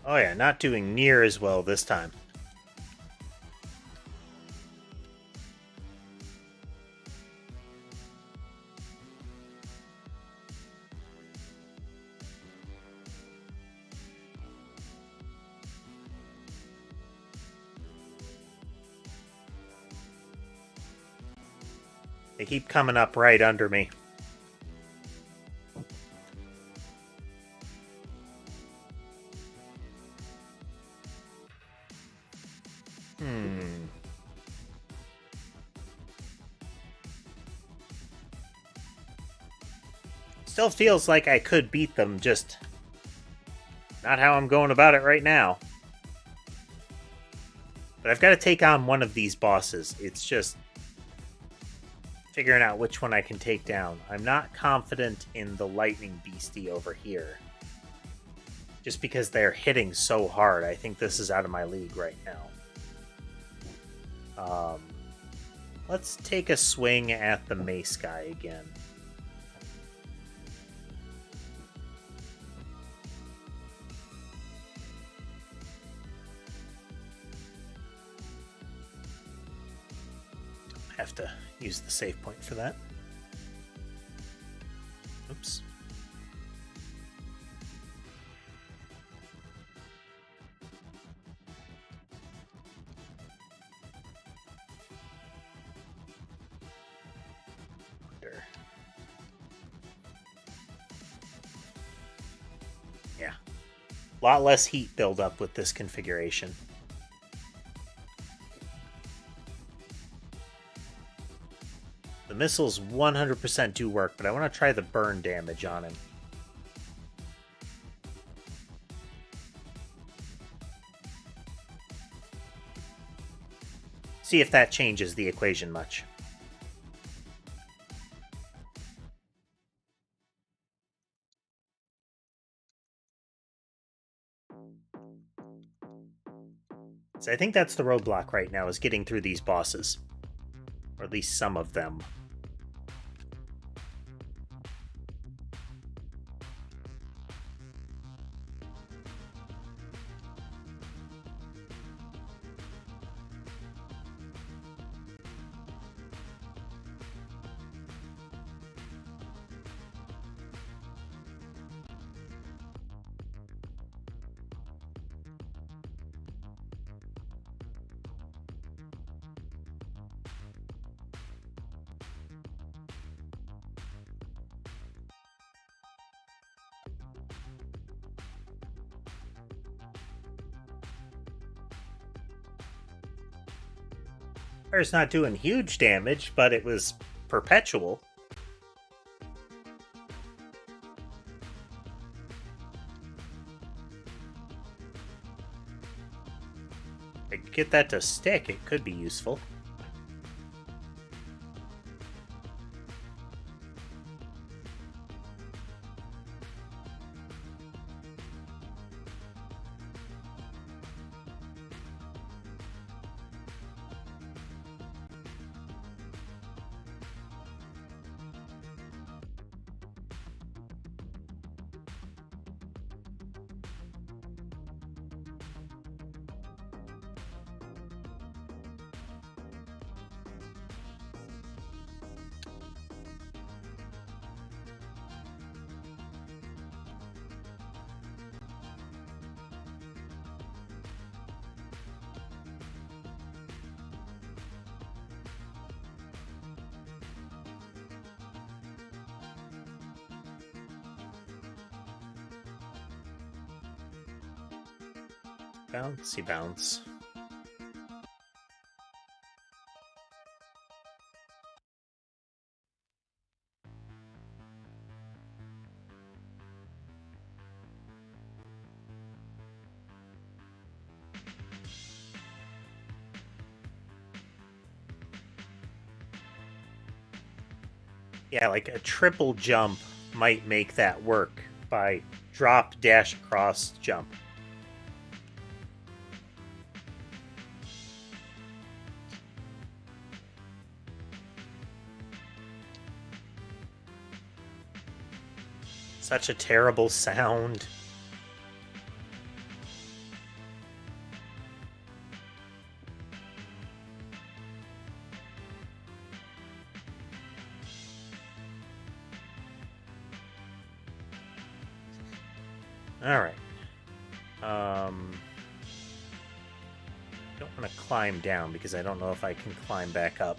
Oh yeah, not doing near as well this time. They keep coming up right under me. Still feels like I could beat them, just not how I'm going about it right now. But I've got to take on one of these bosses. It's just figuring out which one I can take down. I'm not confident in the lightning beastie over here. Just because they're hitting so hard, I think this is out of my league right now. Let's take a swing at the mace guy again. Have to use the save point for that. Oops. Yeah. A lot less heat buildup with this configuration. The missiles 100% do work, but I want to try the burn damage on him. See if that changes the equation much. So I think that's the roadblock right now, is getting through these bosses. Or at least some of them. Fire's not doing huge damage, but it was perpetual. If I could get that to stick, it could be useful. Bouncy bounce. Yeah, like a triple jump might make that work by drop, dash across, jump. Such a terrible sound. Alright. Don't want to climb down because I don't know if I can climb back up.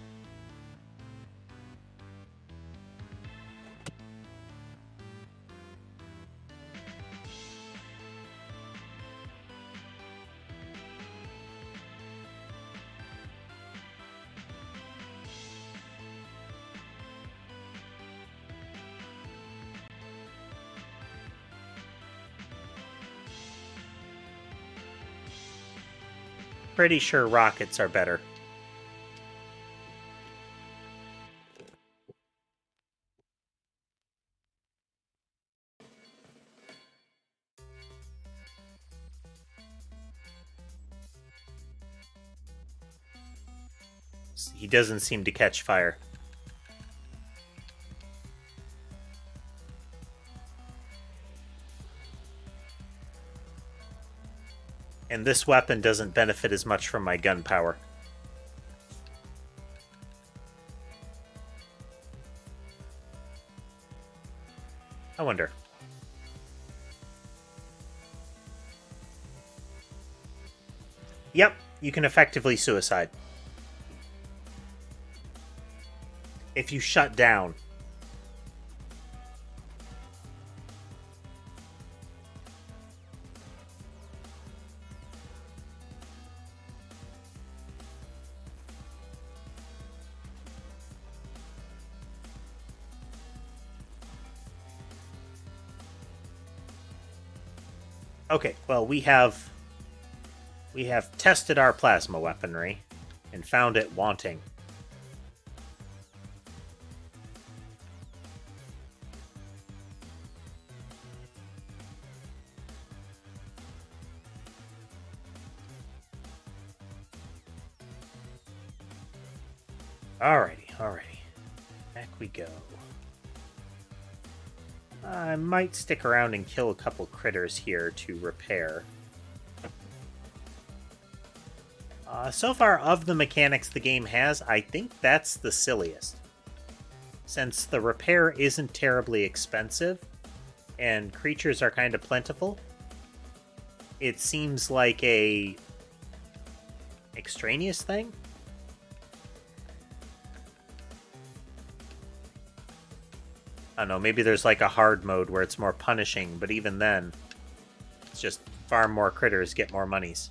Pretty sure rockets are better. He doesn't seem to catch fire. And this weapon doesn't benefit as much from my gun power. I wonder. Yep, you can effectively suicide. If you shut down. Okay, well, we have tested our plasma weaponry and found it wanting. Alrighty. Back we go. I might stick around and kill a couple critters here to repair. So far, of the mechanics the game has, I think that's the silliest. Since the repair isn't terribly expensive, and creatures are kind of plentiful, it seems like a extraneous thing. I don't know, maybe there's like a hard mode where it's more punishing, but even then, it's just farm more critters, get more monies.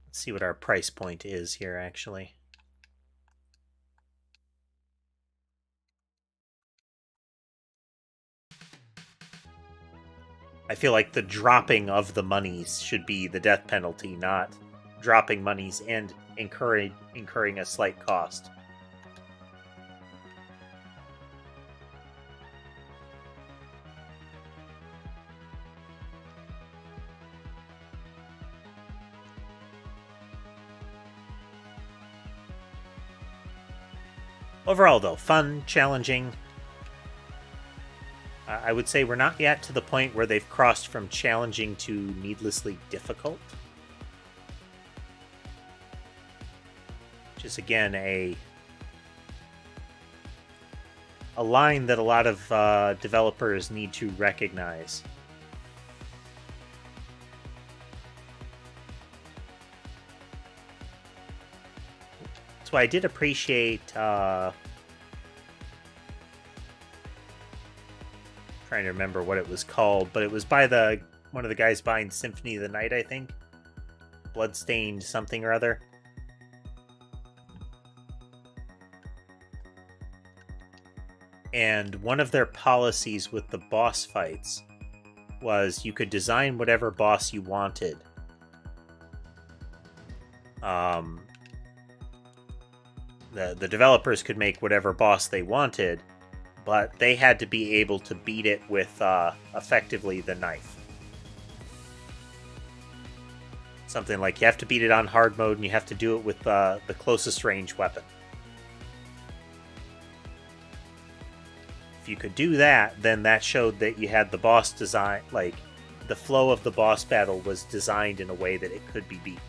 Let's see what our price point is here, actually. I feel like the dropping of the monies should be the death penalty, not dropping monies and incurring a slight cost. Overall, though, fun, challenging. I would say we're not yet to the point where they've crossed from challenging to needlessly difficult. Which is, again, a line that a lot of developers need to recognize. So I did appreciate trying to remember what it was called, but it was by one of the guys behind Symphony of the Night, I think. Bloodstained something or other. And one of their policies with the boss fights was you could design whatever boss you wanted. The developers could make whatever boss they wanted, but they had to be able to beat it with effectively the knife. Something like you have to beat it on hard mode and you have to do it with the closest range weapon. If you could do that, then that showed that you had the boss design, like the flow of the boss battle was designed in a way that it could be beaten.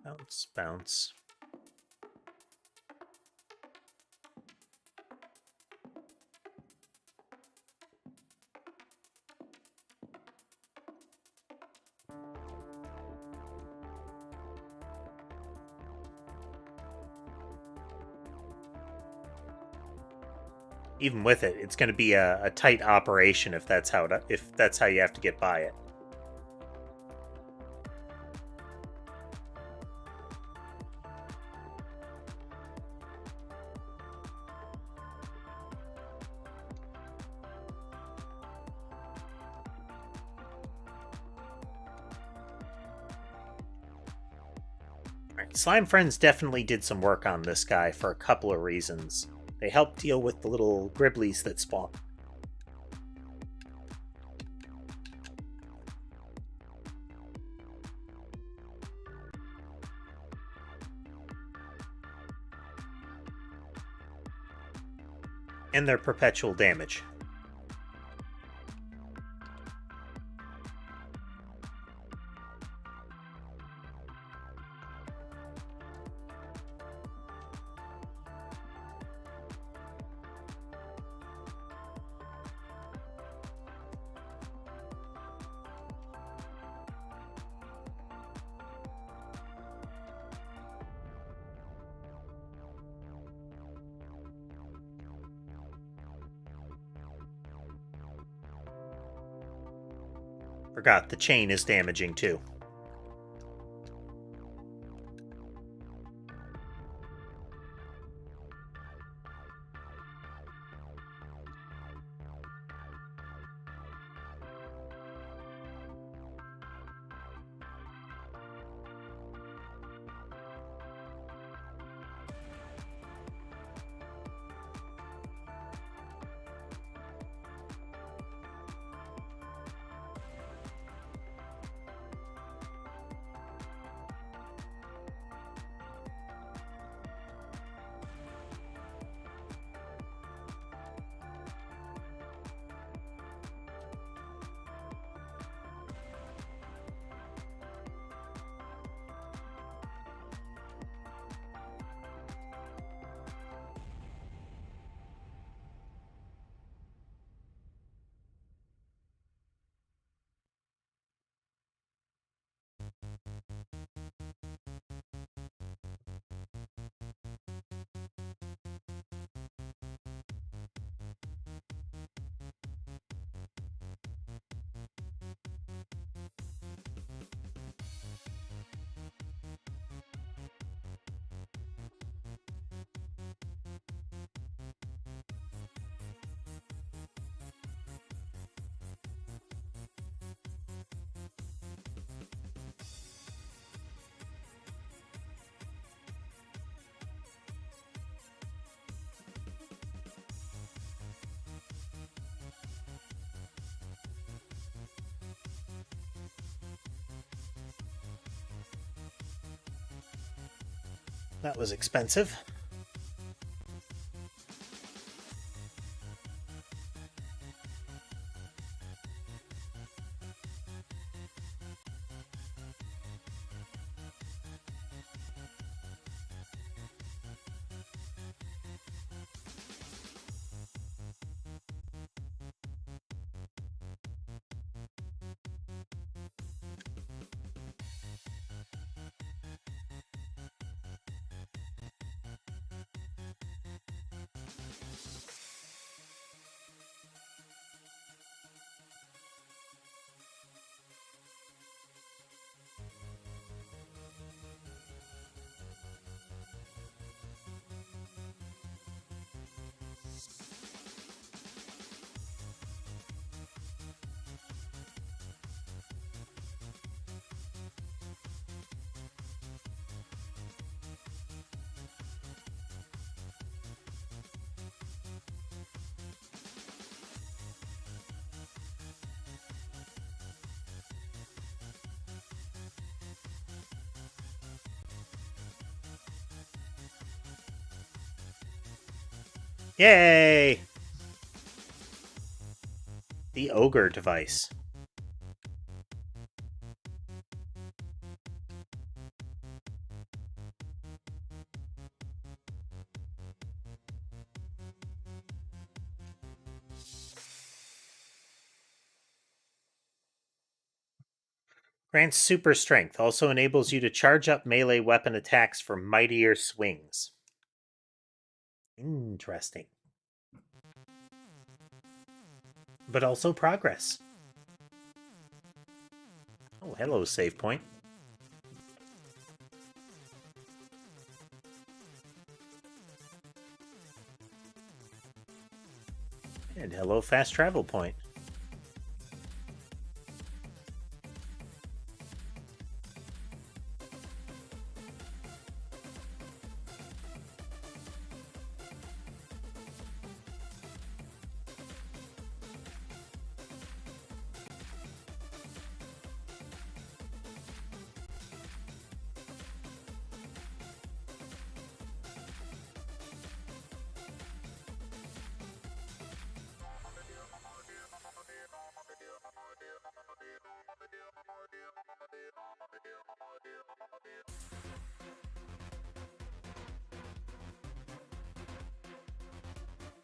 Bounce, bounce. Even with it, it's going to be a tight operation if that's how you have to get by it. Alright, Slime Friends definitely did some work on this guy for a couple of reasons. They help deal with the little gribblies that spawn. And their perpetual damage. Forgot the chain is damaging too. That was expensive. Yay! The ogre device. Grants super strength. Also enables you to charge up melee weapon attacks for mightier swings. Interesting. But also progress. Oh, hello, save point. And hello, fast travel point.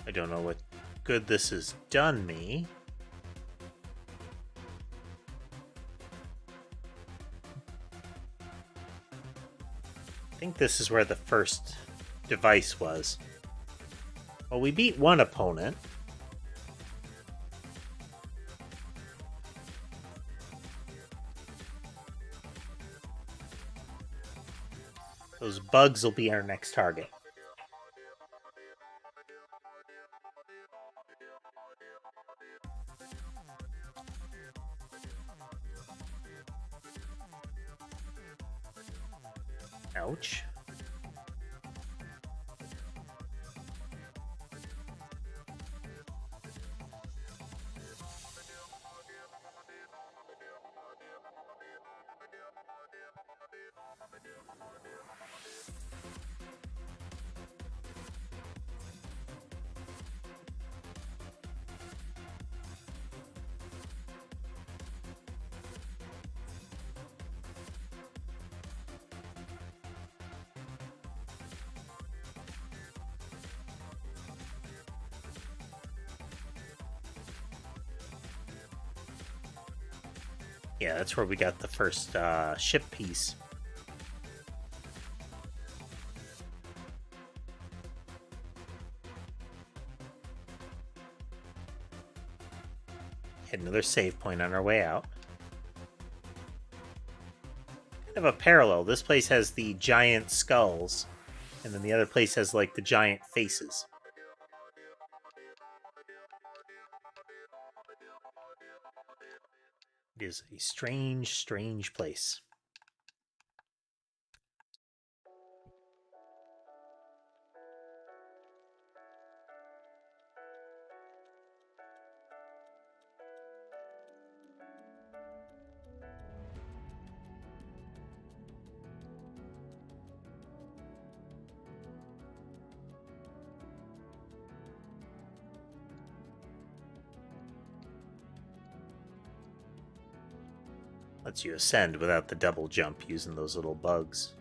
I don't know what good this has done me. I think this is where the first device was. Well, we beat one opponent. Those bugs will be our next target. Ouch. Yeah, that's where we got the first ship piece. Hit another save point on our way out. Kind of a parallel. This place has the giant skulls, and then the other place has like the giant faces. It is a strange, strange place. Lets you ascend without the double jump using those little bugs.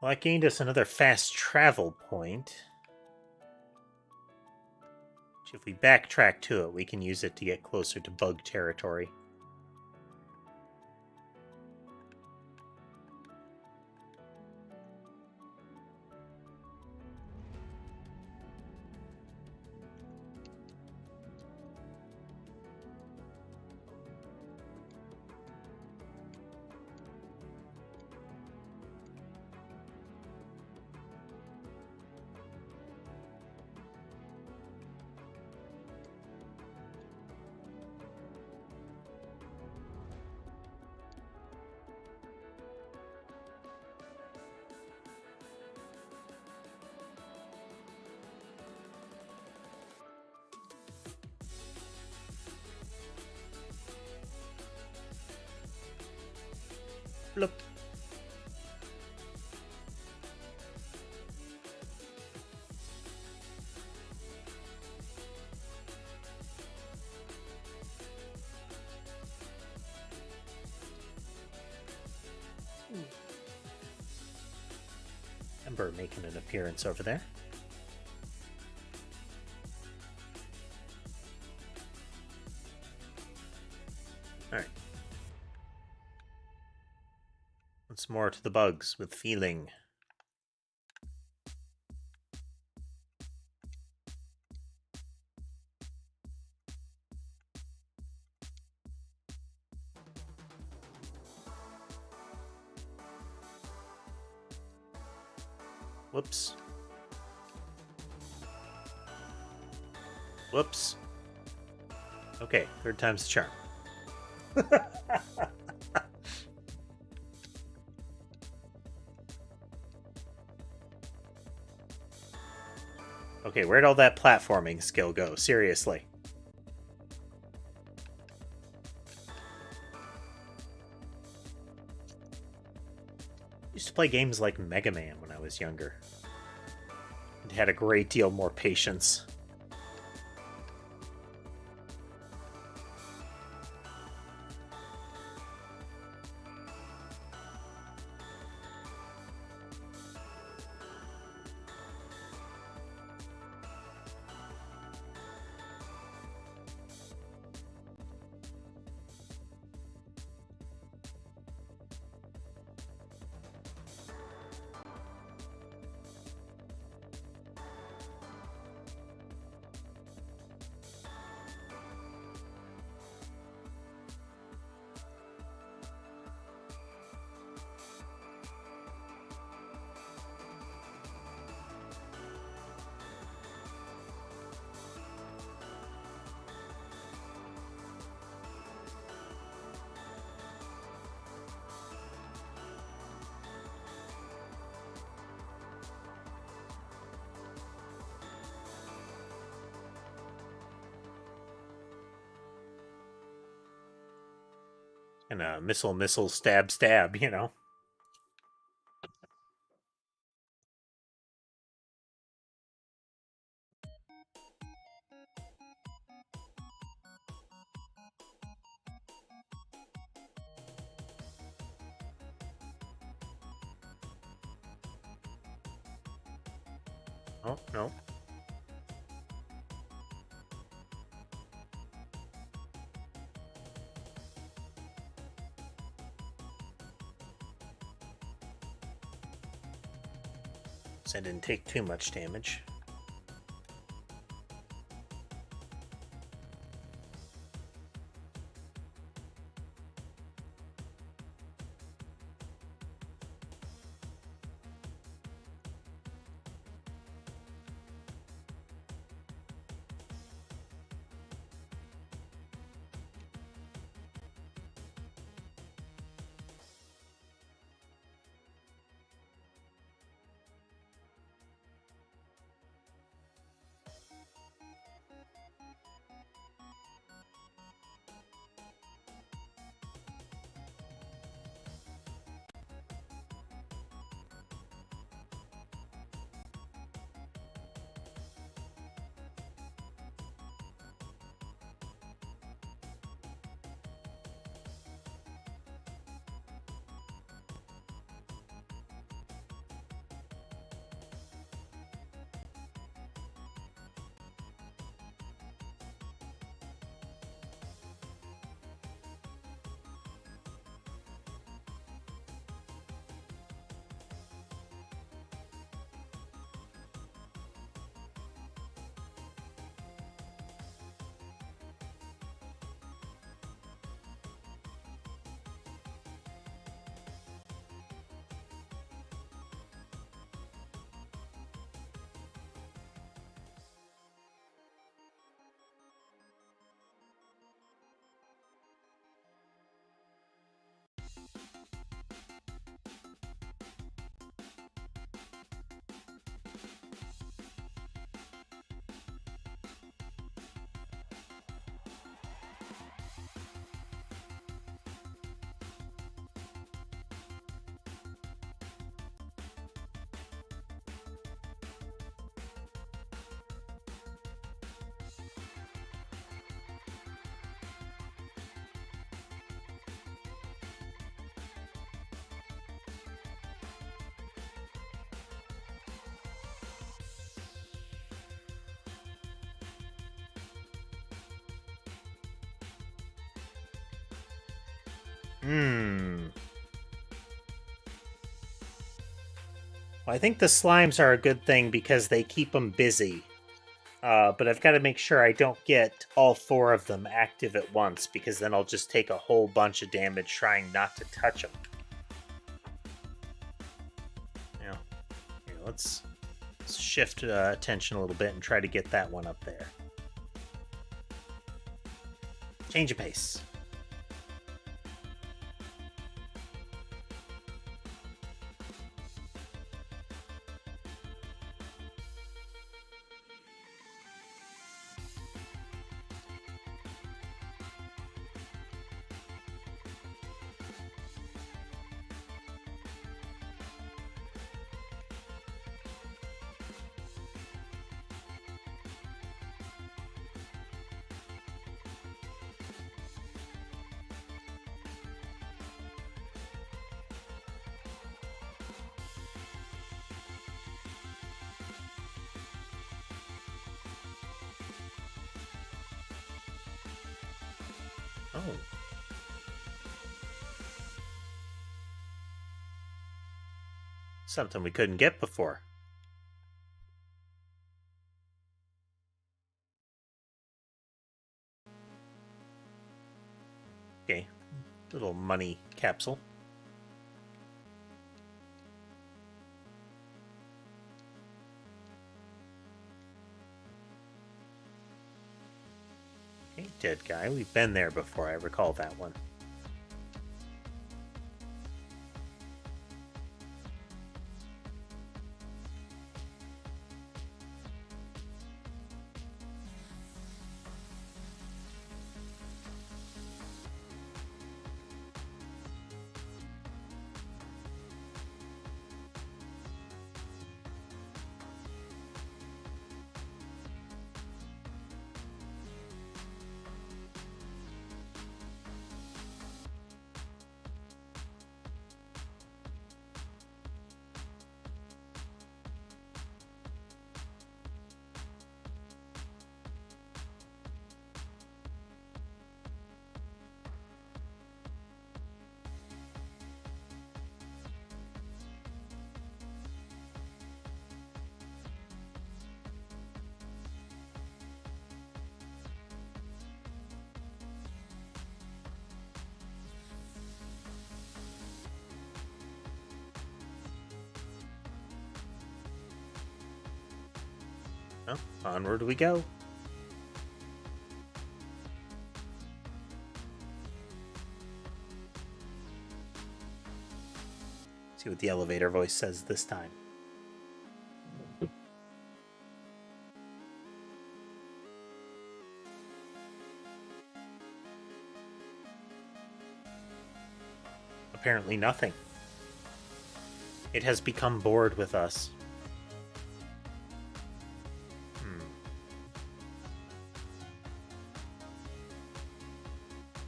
Well, that gained us another fast travel point. Which if we backtrack to it, we can use it to get closer to bug territory. Bloop. Ember making an appearance over there. Alright. Once more to the bugs with feeling. Whoops. Whoops. Okay, third time's the charm. Okay, where'd all that platforming skill go? Seriously. Used to play games like Mega Man when I was younger. It had a great deal more patience. And a missile, stab, you know? Oh, no. So I didn't take too much damage. Well, I think the slimes are a good thing because they keep them busy. But I've got to make sure I don't get all 4 of them active at once, because then I'll just take a whole bunch of damage trying not to touch them. Now, here, let's shift attention a little bit and try to get that one up there. Change of pace. Oh. Something we couldn't get before. Okay. Little money capsule. Okay, dead guy. We've been there before. I recall that one. Well, onward we go. See what the elevator voice says this time. Apparently nothing. It has become bored with us.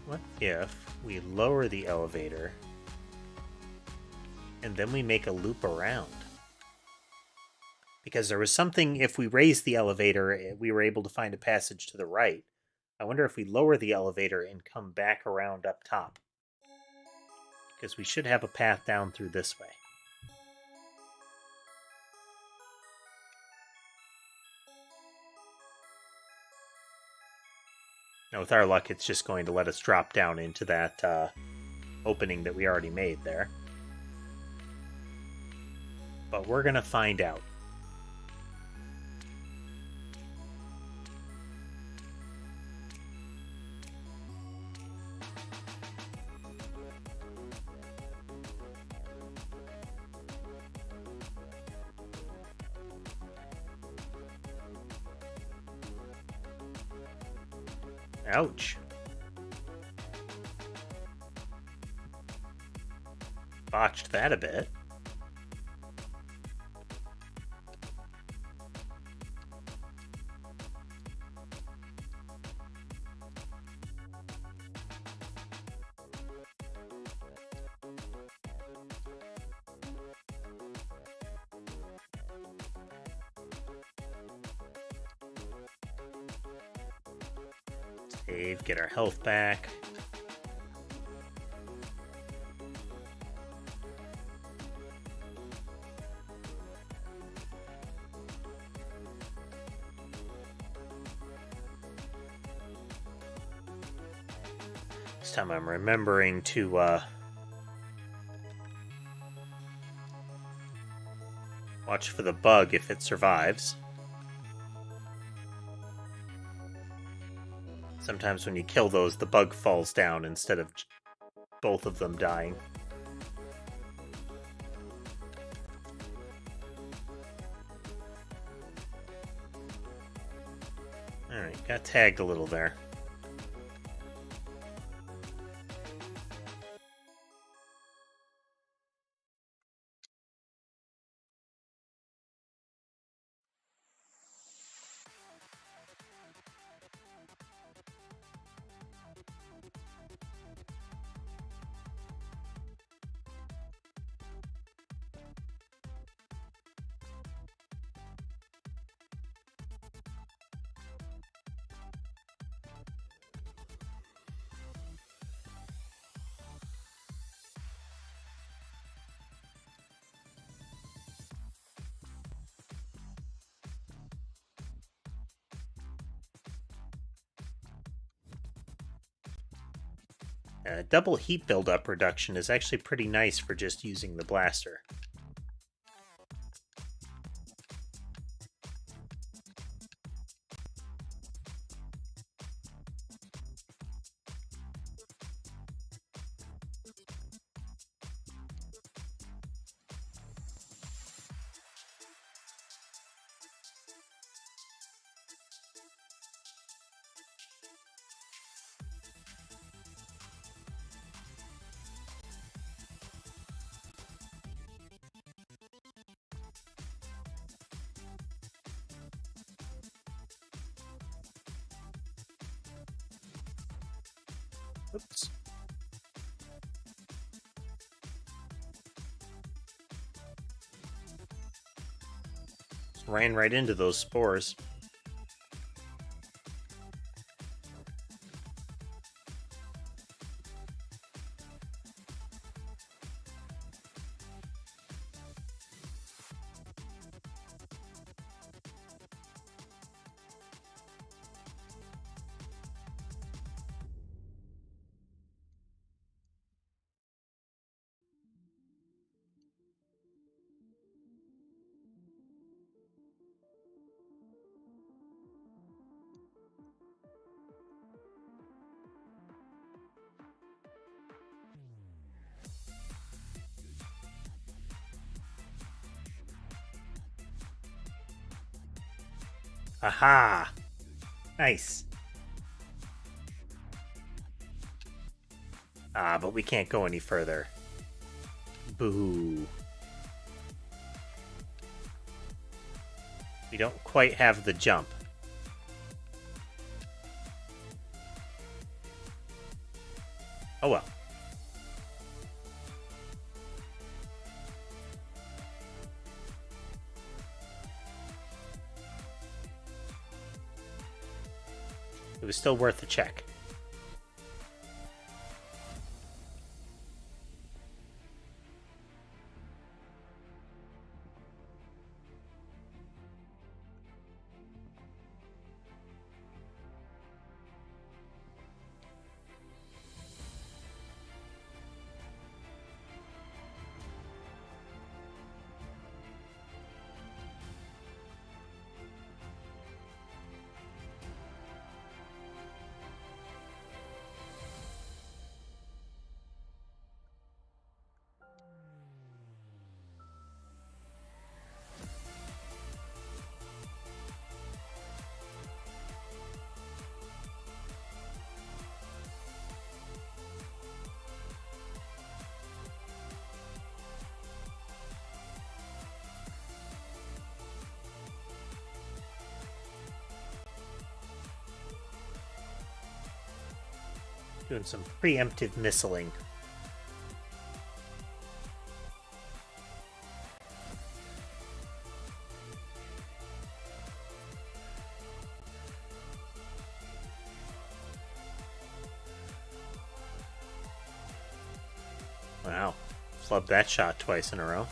What if we lower the elevator and then we make a loop around? Because there was something, if we raise the elevator, we were able to find a passage to the right. I wonder if we lower the elevator and come back around up top. Because we should have a path down through this way. Now, with our luck, it's just going to let us drop down into that opening that we already made there. But we're going to find out. Ouch. Botched that a bit. Save, get our health back. time I'm remembering to watch for the bug if it survives. Sometimes when you kill those, the bug falls down instead of both of them dying. Alright, got tagged a little there. Double heat buildup reduction is actually pretty nice for just using the blaster. Oops. Just ran right into those spores. Aha! Nice. Ah, but we can't go any further. Boo. We don't quite have the jump. Oh well. It was still worth a check. Doing some preemptive missiling. Wow. Flubbed that shot twice in a row.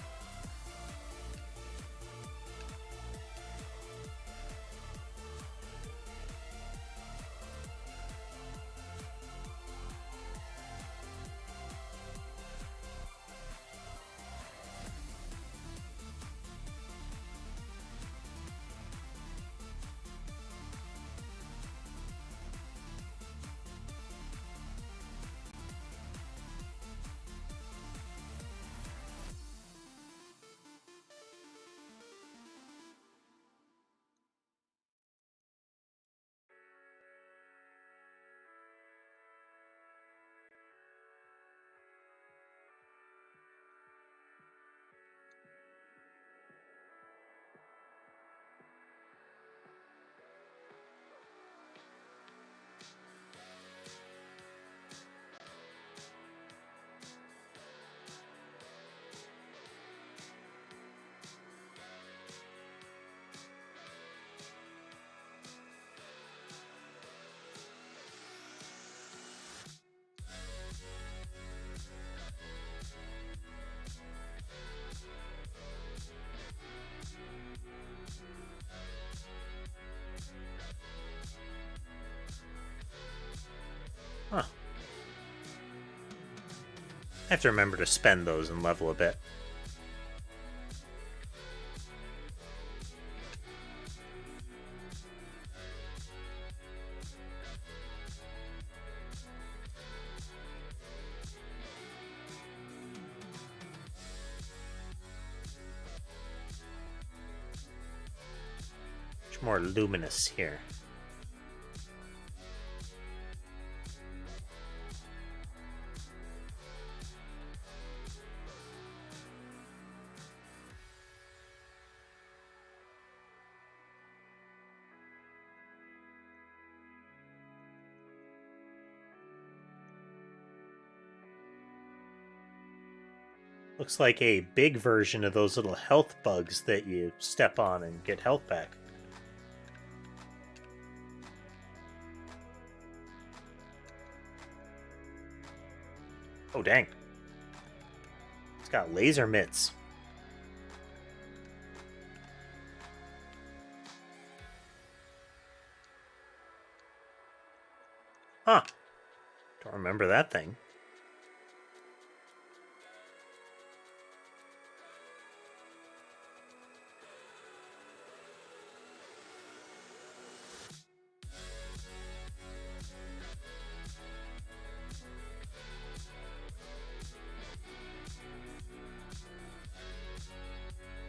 have to remember to spend those and level a bit. Much more luminous here. Looks like a big version of those little health bugs that you step on and get health back. Oh, dang. It's got laser mitts. Huh. Don't remember that thing.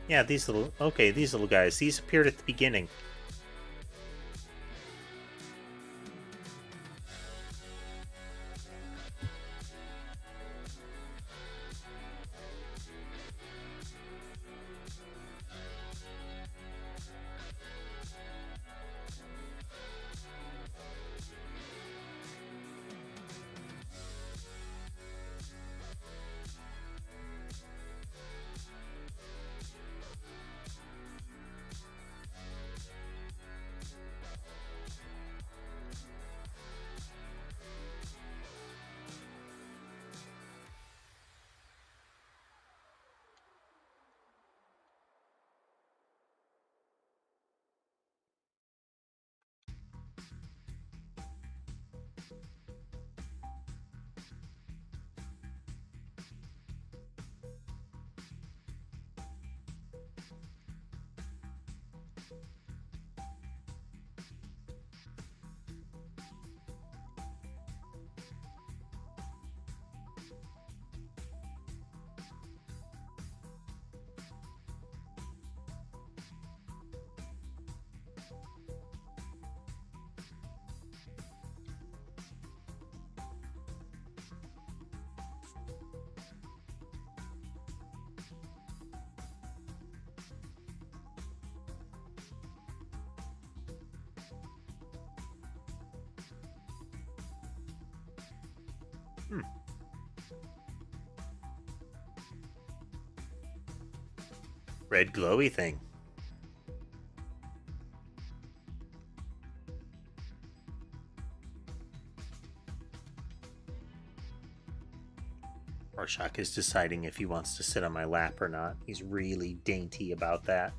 Yeah, these little... Okay, these little guys. These appeared at the beginning. Red glowy thing. Rorschach is deciding if he wants to sit on my lap or not. He's really dainty about that.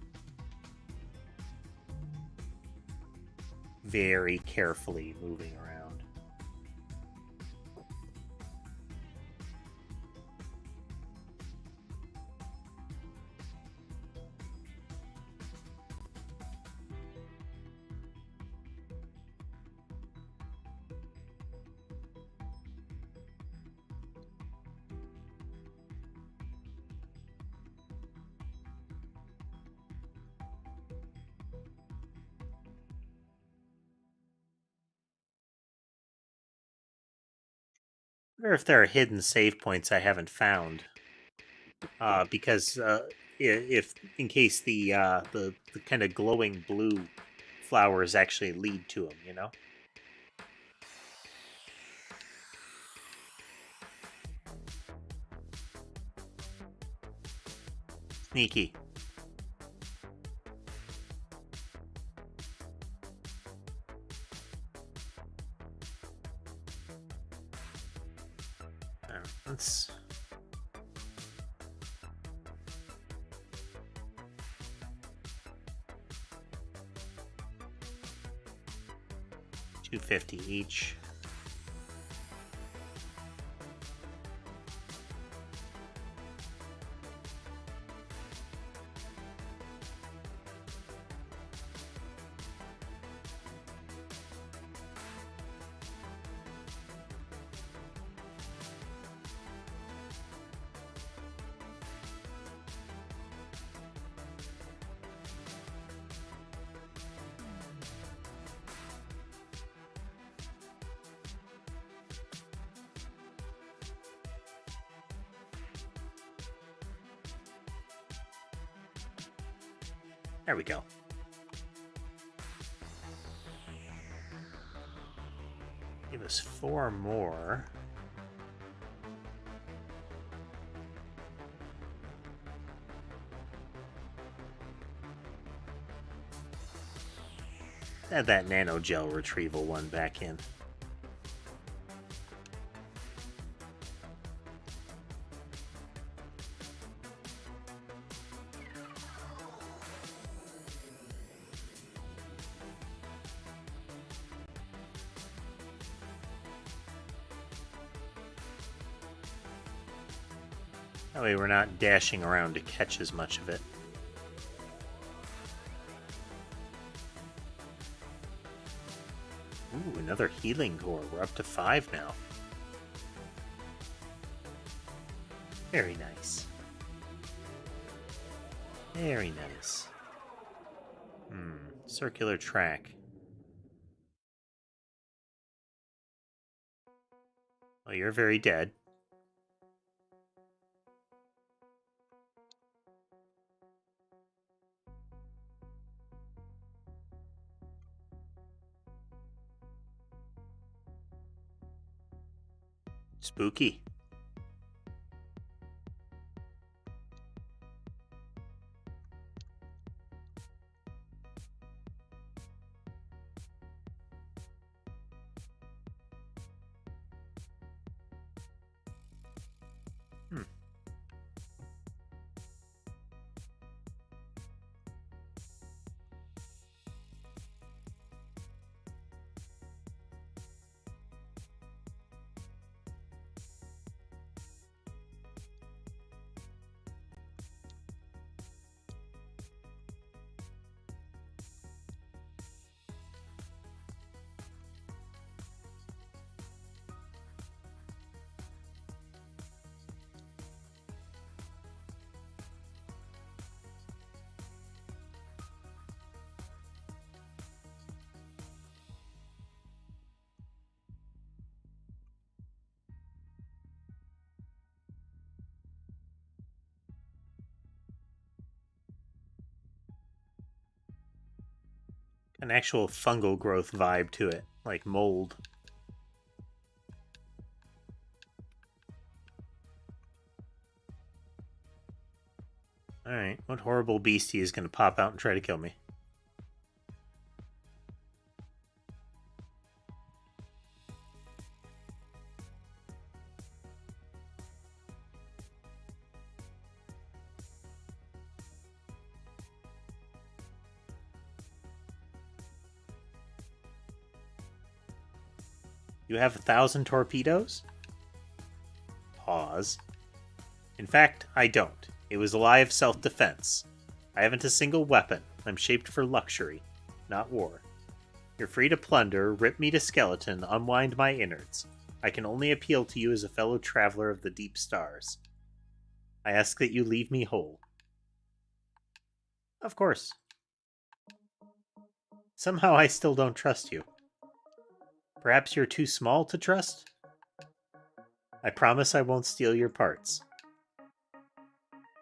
Very carefully moving around. I wonder if there are hidden save points I haven't found. Because if in case the kind of glowing blue flowers actually lead to them, you know. Sneaky. Let's... $250 each. There we go. Give us 4 more. Add that nano gel retrieval one back in. That way we're not dashing around to catch as much of it. Ooh, another healing core. We're up to 5 now. Very nice. Very nice. Circular track. Oh, you're very dead. Spooky. An actual fungal growth vibe to it, like mold. Alright, what horrible beastie is going to pop out and try to kill me? You have 1,000 torpedoes? Pause. In fact, I don't. It was a lie of self-defense. I haven't a single weapon. I'm shaped for luxury, not war. You're free to plunder, rip me to skeleton, unwind my innards. I can only appeal to you as a fellow traveler of the deep stars. I ask that you leave me whole. Of course. Somehow I still don't trust you. Perhaps you're too small to trust? I promise I won't steal your parts.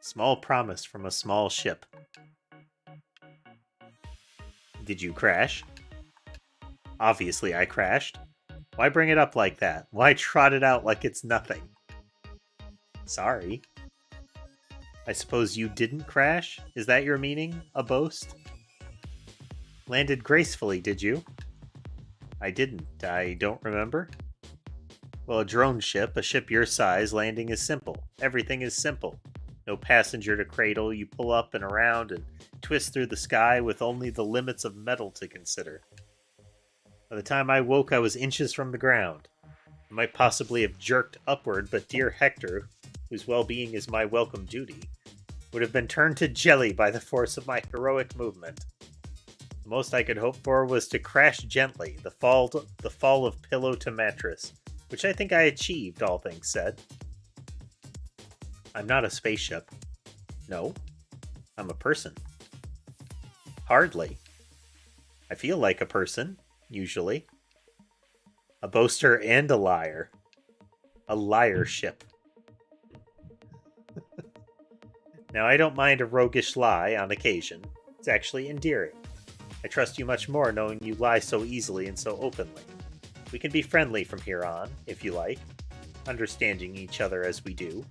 Small promise from a small ship. Did you crash? Obviously I crashed. Why bring it up like that? Why trot it out like it's nothing? Sorry. I suppose you didn't crash? Is that your meaning? A boast? Landed gracefully, did you? I didn't. I don't remember. Well, a drone ship, a ship your size, landing is simple. Everything is simple. No passenger to cradle, you pull up and around and twist through the sky with only the limits of metal to consider. By the time I woke, I was inches from the ground. I might possibly have jerked upward, but dear Hector, whose well-being is my welcome duty, would have been turned to jelly by the force of my heroic movement. The most I could hope for was to crash gently, the fall of pillow to mattress, which I think I achieved, all things said. I'm not a spaceship. No, I'm a person. Hardly. I feel like a person, usually. A boaster and a liar. A liar ship. Now, I don't mind a roguish lie on occasion. It's actually endearing. I trust you much more knowing you lie so easily and so openly. We can be friendly from here on, if you like, understanding each other as we do.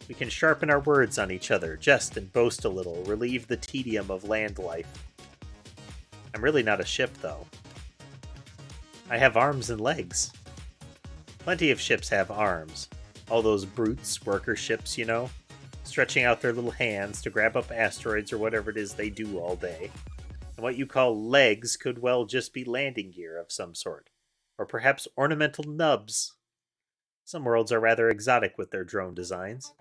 We can sharpen our words on each other, jest and boast a little, relieve the tedium of land life. I'm really not a ship, though. I have arms and legs. Plenty of ships have arms. All those brutes, worker ships, you know, stretching out their little hands to grab up asteroids or whatever it is they do all day. And what you call legs could well just be landing gear of some sort. Or perhaps ornamental nubs. Some worlds are rather exotic with their drone designs.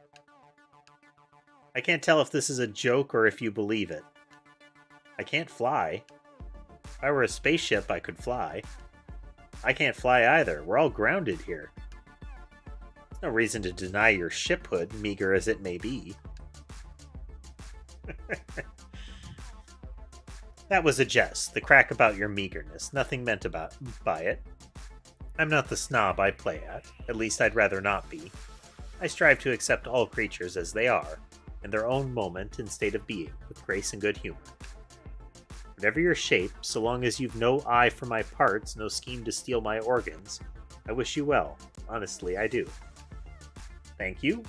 I can't tell if this is a joke or if you believe it. I can't fly. If I were a spaceship, I could fly. I can't fly either. We're all grounded here. There's no reason to deny your shiphood, meager as it may be. That was a jest, the crack about your meagerness. Nothing meant by it. I'm not the snob I play at least I'd rather not be. I strive to accept all creatures as they are, in their own moment and state of being, with grace and good humor. Whatever your shape, so long as you've no eye for my parts, no scheme to steal my organs, I wish you well. Honestly, I do. Thank you? ?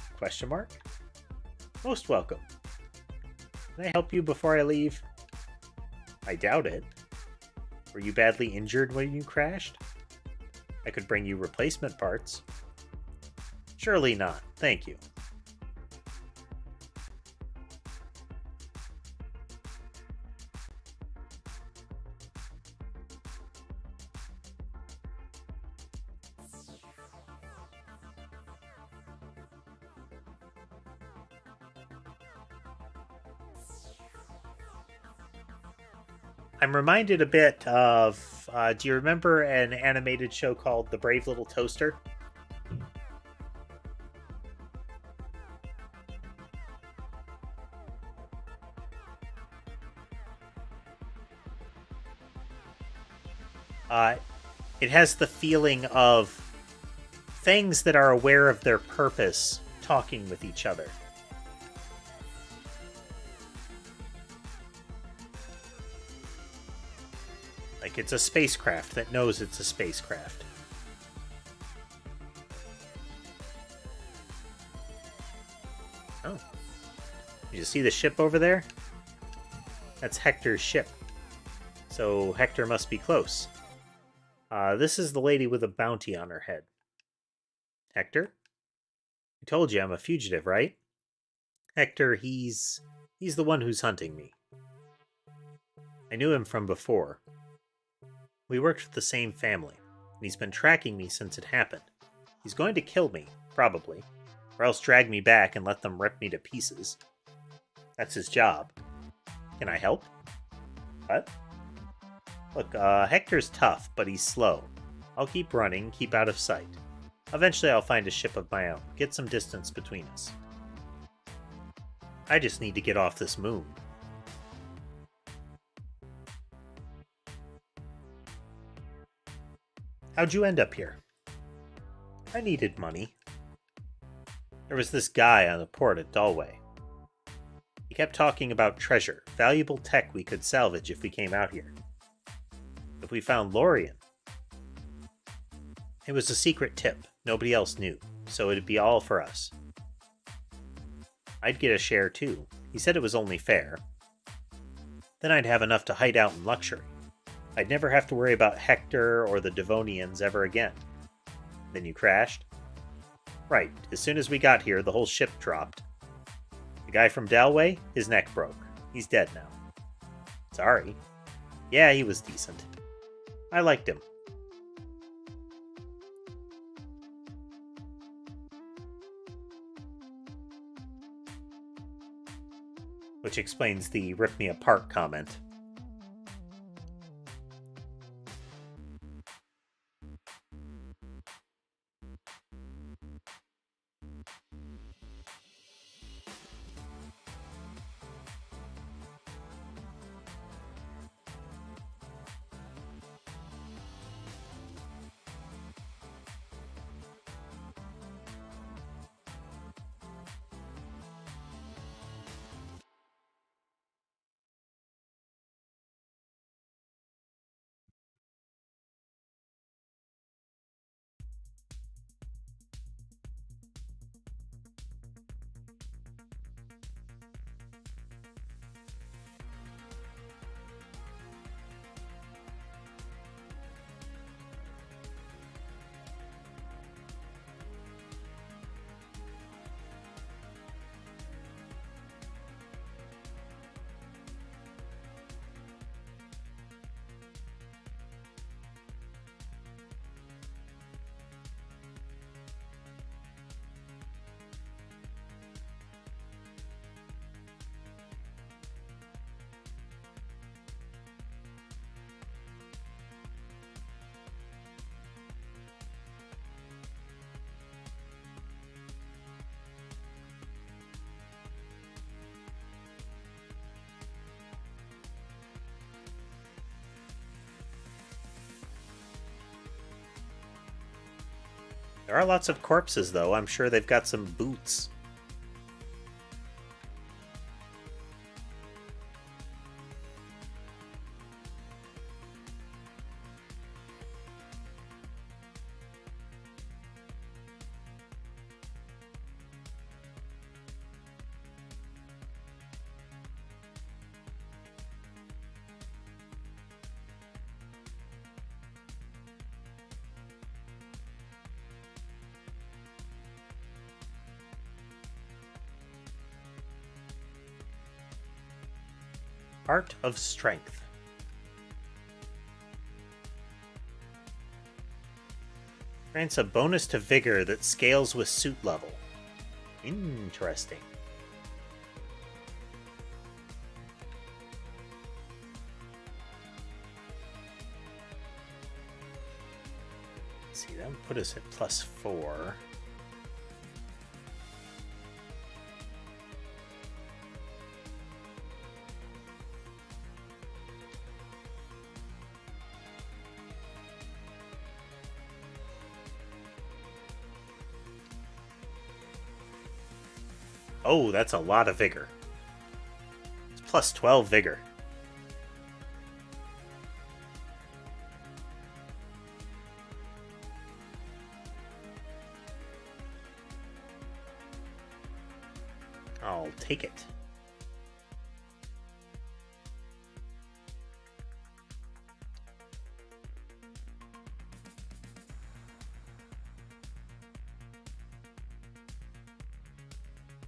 Most welcome. Can I help you before I leave? I doubt it. Were you badly injured when you crashed? I could bring you replacement parts. Surely not, thank you. I'm reminded a bit of, do you remember an animated show called The Brave Little Toaster? It has the feeling of things that are aware of their purpose talking with each other. Like it's a spacecraft that knows it's a spacecraft. Oh. You see the ship over there? That's Hector's ship. So Hector must be close. This is the lady with a bounty on her head. Hector? I told you I'm a fugitive, right? Hector, he's the one who's hunting me. I knew him from before. We worked with the same family, and he's been tracking me since it happened. He's going to kill me, probably, or else drag me back and let them rip me to pieces. That's his job. Can I help? What? Look, Hector's tough, but he's slow. I'll keep running, keep out of sight. Eventually I'll find a ship of my own, get some distance between us. I just need to get off this moon. How'd you end up here? I needed money. There was this guy on the port at Dalway. He kept talking about treasure, valuable tech we could salvage if we came out here. If we found Lorien. It was a secret tip, nobody else knew, so it'd be all for us. I'd get a share too. He said it was only fair. Then I'd have enough to hide out in luxury. I'd never have to worry about Hector or the Devonians ever again. Then you crashed? Right, as soon as we got here, the whole ship dropped. The guy from Dalway, his neck broke. He's dead now. Sorry. Yeah, he was decent. I liked him. Which explains the rip me apart comment. There are lots of corpses, though. I'm sure they've got some boots. Art of Strength. Grants a bonus to Vigor that scales with suit level. Interesting. Let's see, that would put us at +4. Oh, that's a lot of Vigor. It's +12 Vigor. I'll take it.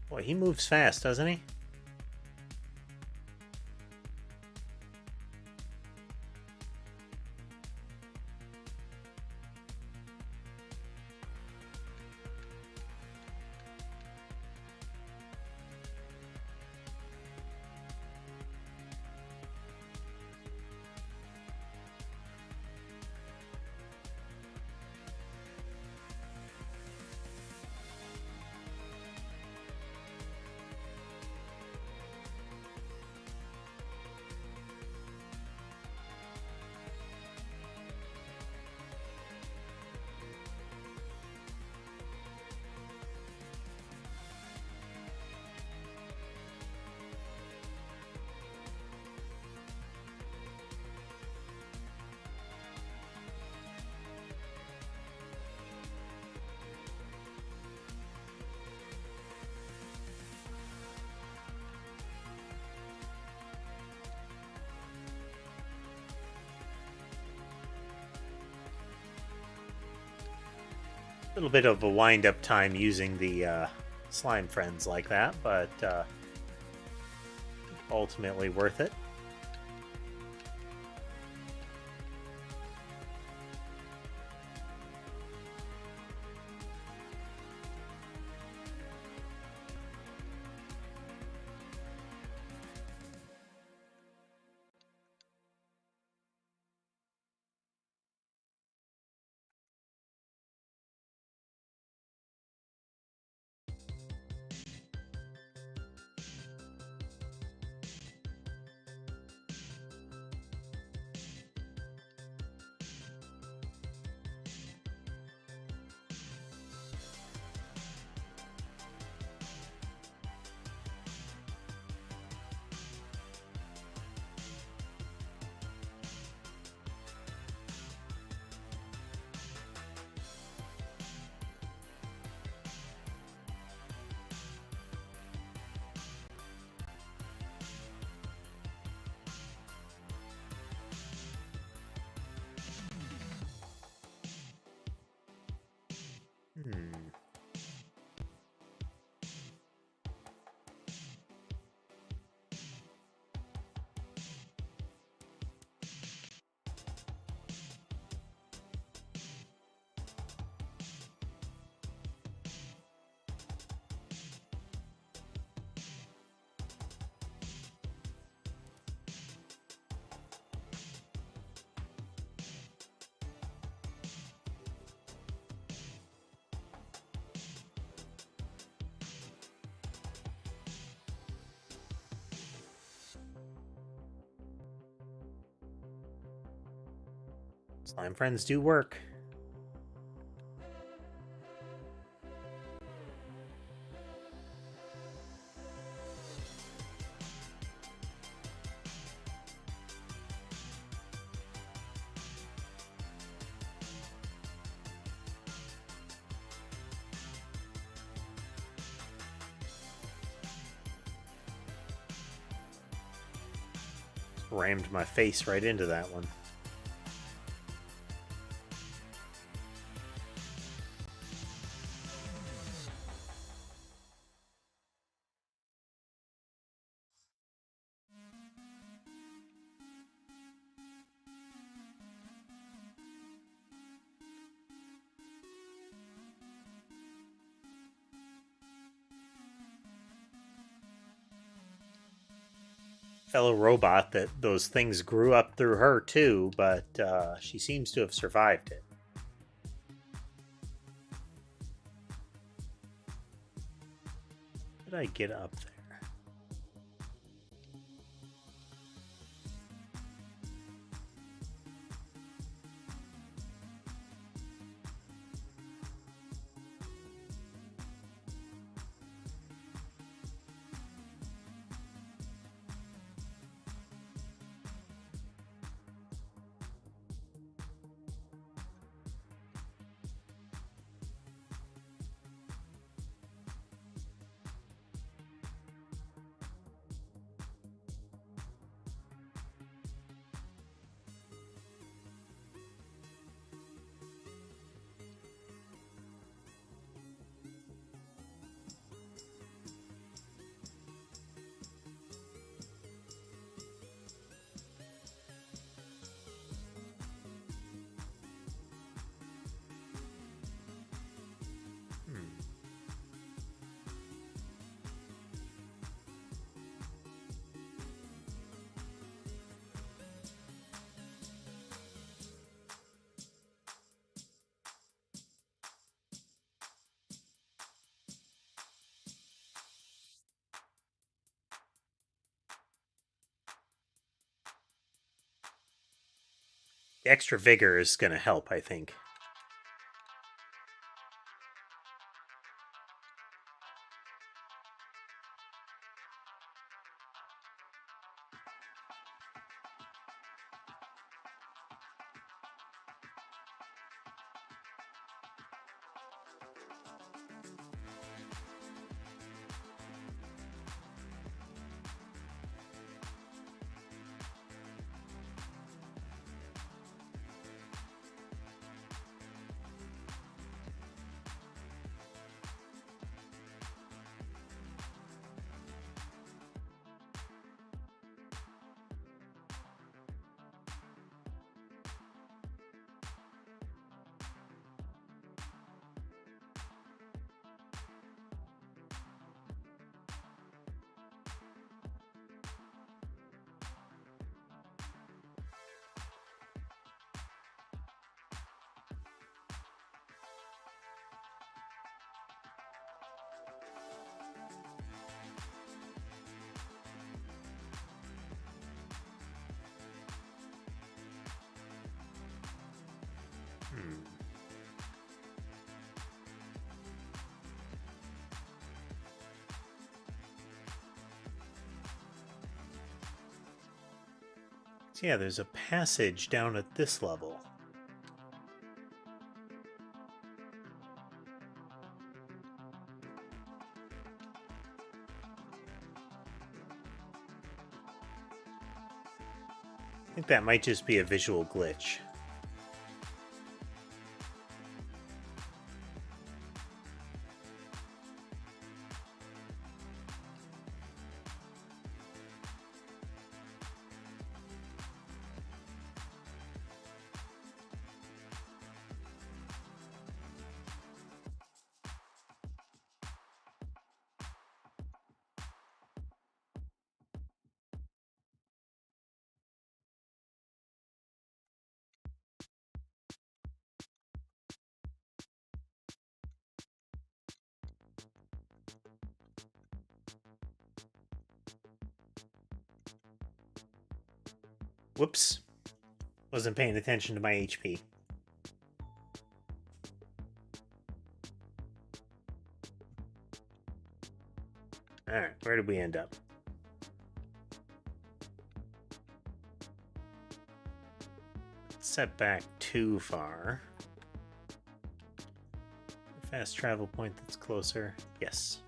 Boy, he moves fast, doesn't he? A little bit of a wind-up time using the slime friends like that, but ultimately worth it. Slime friends do work. Rammed my face right into that one. Fellow robot that those things grew up through her too, but she seems to have survived it. How did I get up there? The extra vigor is going to help, I think. So yeah, there's a passage down at this level. I think that might just be a visual glitch. Whoops. Wasn't paying attention to my HP. Alright, where did we end up? Set back too far. Fast travel point that's closer. Yes.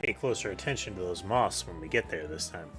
Pay closer attention to those moths when we get there this time.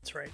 That's right.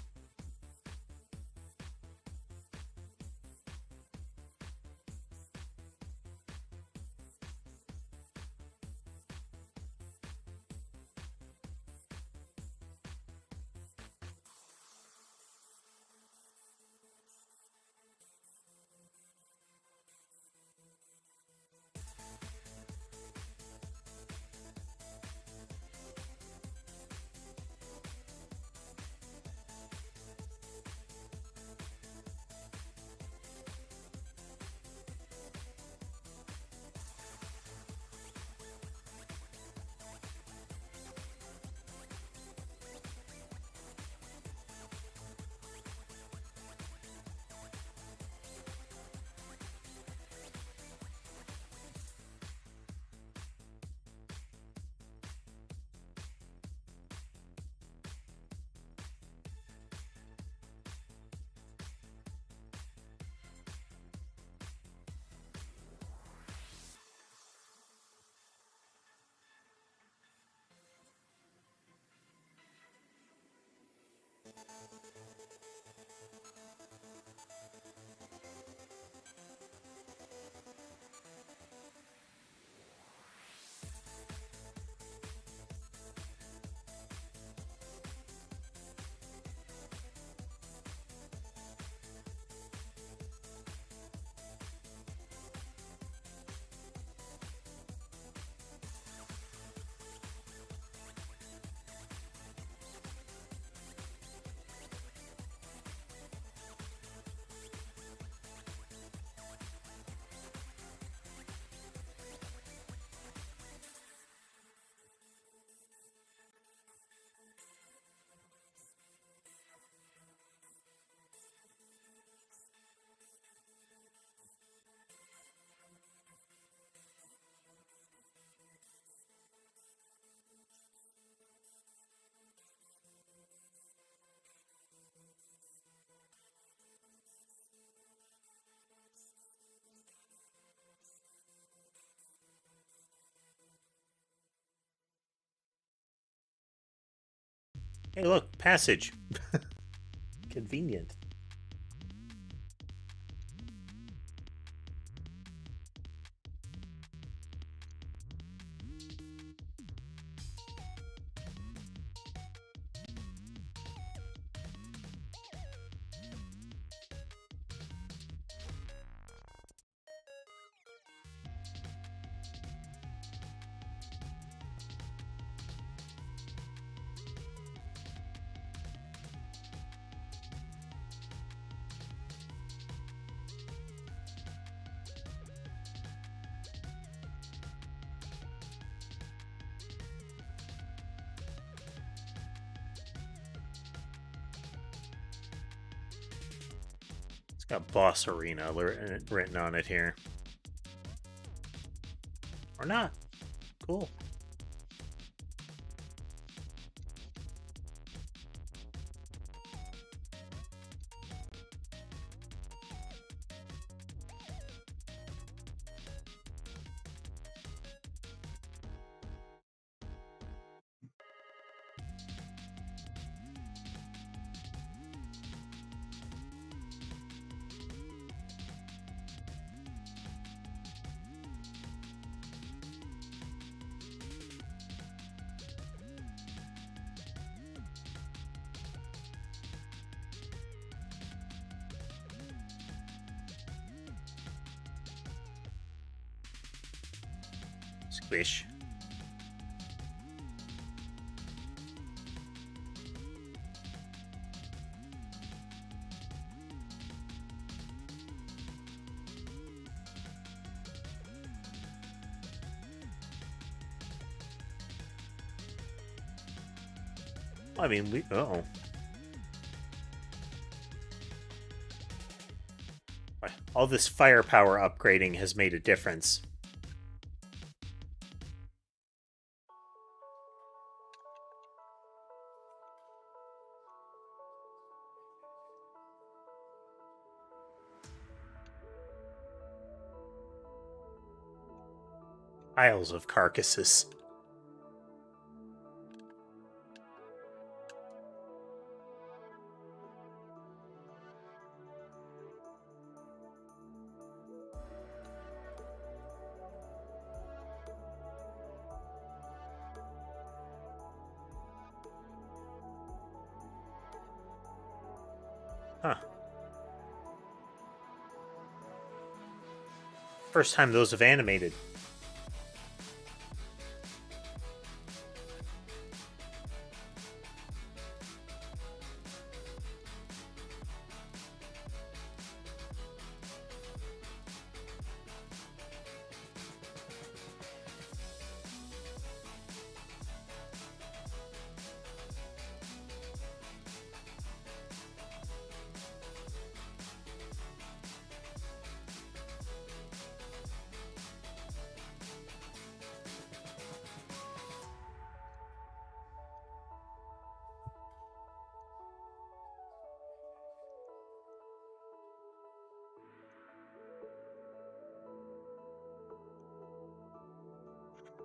Hey, look, passage. Convenient. Got Boss Arena written on it here. Or not. Cool. Squish. I mean, we... Uh-oh. All this firepower upgrading has made a difference. Piles of carcasses. Huh. First time those have animated.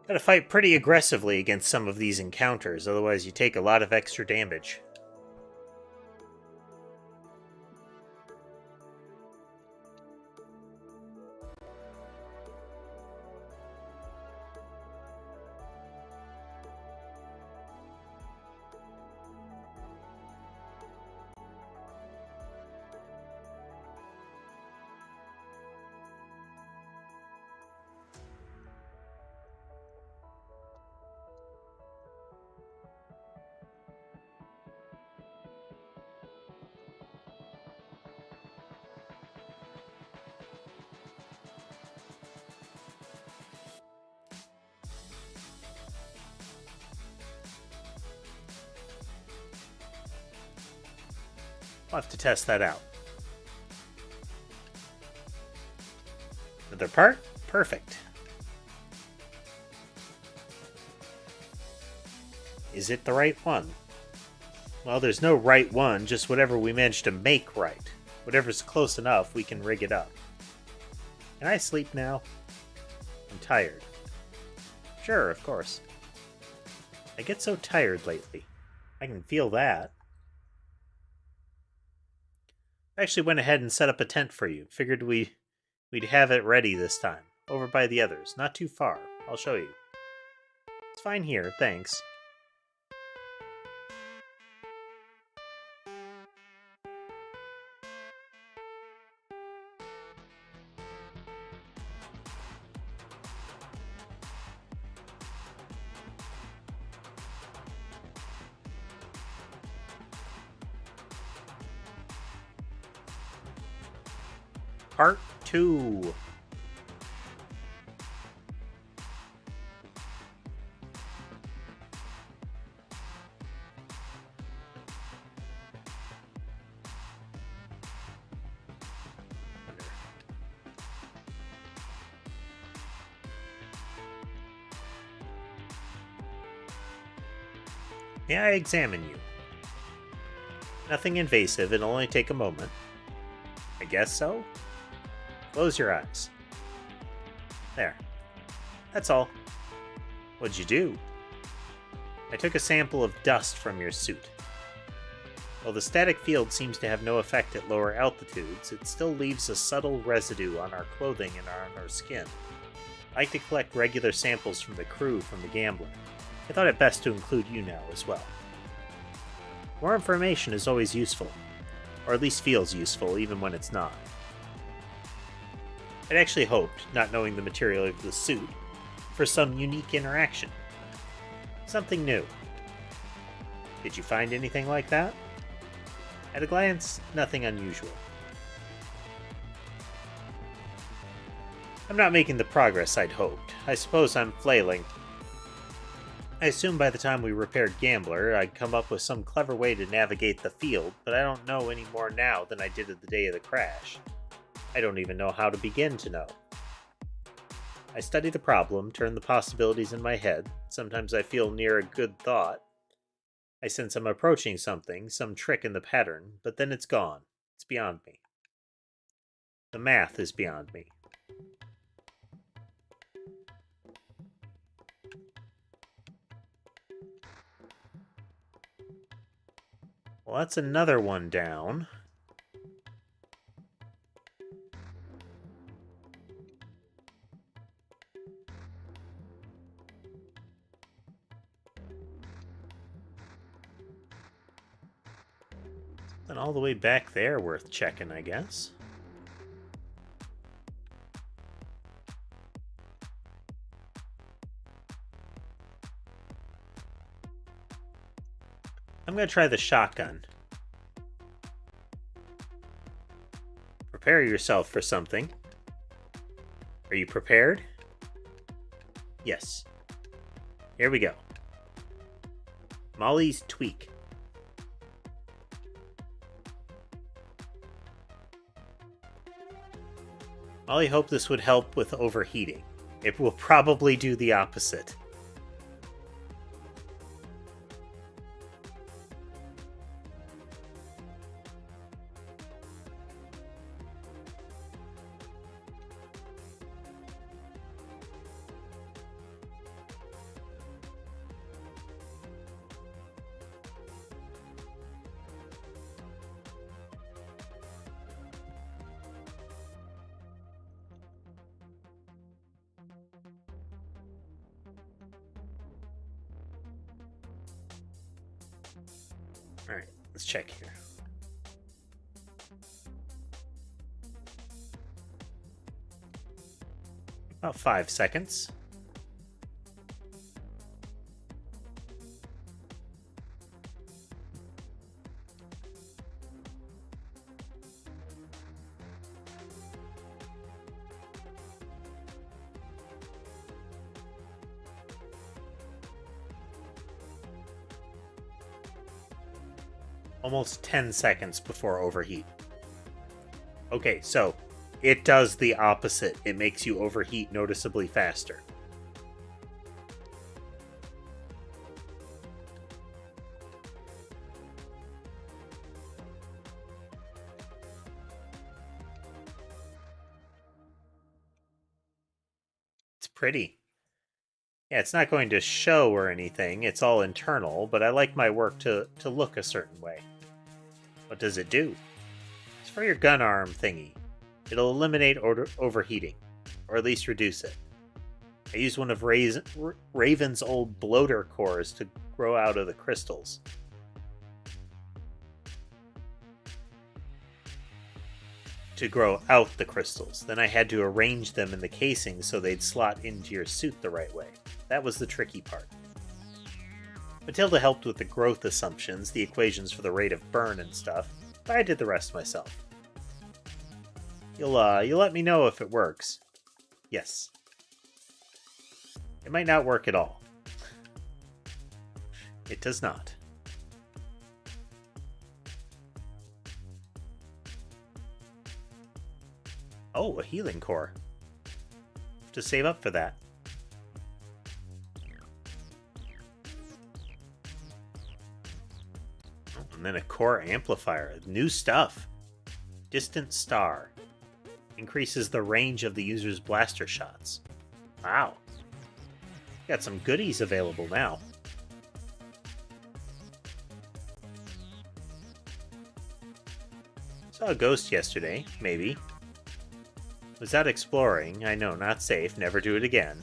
Gotta fight pretty aggressively against some of these encounters, otherwise you take a lot of extra damage. I'll have to test that out. Another part? Perfect. Is it the right one? Well, there's no right one, just whatever we manage to make right. Whatever's close enough, we can rig it up. Can I sleep now? I'm tired. Sure, of course. I get so tired lately. I can feel that. I actually went ahead and set up a tent for you. Figured we'd have it ready this time. Over by the others. Not too far. I'll show you. It's fine here, thanks. Part 2. May I examine you? Nothing invasive, it'll only take a moment. I guess so? Close your eyes. There. That's all. What'd you do? I took a sample of dust from your suit. While the static field seems to have no effect at lower altitudes, it still leaves a subtle residue on our clothing and on our skin. I like to collect regular samples from the crew from the Gambler. I thought it best to include you now as well. More information is always useful, or at least feels useful even when it's not. I'd actually hoped, not knowing the material of the suit, for some unique interaction. Something new. Did you find anything like that? At a glance, nothing unusual. I'm not making the progress I'd hoped. I suppose I'm flailing. I assumed by the time we repaired Gambler, I'd come up with some clever way to navigate the field, but I don't know any more now than I did at the day of the crash. I don't even know how to begin to know. I study the problem, turn the possibilities in my head. Sometimes I feel near a good thought. I sense I'm approaching something, some trick in the pattern, but then it's gone. It's beyond me. The math is beyond me. Well, that's another one down. And all the way back there worth checking, I guess. I'm going to try the shotgun. Prepare yourself for something. Are you prepared? Yes. Here we go. Molly's Tweak. Molly hoped this would help with overheating. It will probably do the opposite. Alright, let's check here. About 5 seconds. Almost 10 seconds before overheat. Okay, so it does the opposite. It makes you overheat noticeably faster. It's pretty. Yeah, it's not going to show or anything. It's all internal, but I like my work to look a certain way. What does it do? It's for your gun arm thingy. It'll eliminate overheating, or at least reduce it. I used one of Raven's old bloater cores to grow out of the crystals. Then I had to arrange them in the casing so they'd slot into your suit the right way. That was the tricky part. Matilda helped with the growth assumptions, the equations for the rate of burn and stuff, but I did the rest myself. You'll let me know if it works. Yes. It might not work at all. It does not. Oh, a healing core. Have to save up for that. And then a core amplifier. New stuff. Distant Star. Increases the range of the user's blaster shots. Wow. Got some goodies available now. Saw a ghost yesterday, maybe. Was out exploring. I know, not safe. Never do it again.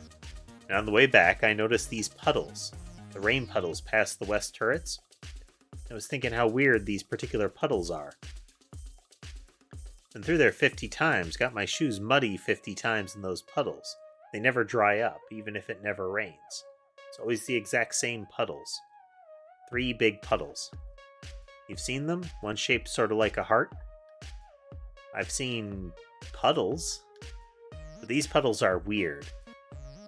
And on the way back, I noticed these puddles. The rain puddles past the west turrets. I was thinking how weird these particular puddles are. And through there 50 times, got my shoes muddy 50 times in those puddles. They never dry up, even if it never rains. It's always the exact same puddles. 3 big puddles. You've seen them? One shaped sort of like a heart? I've seen puddles, but these puddles are weird.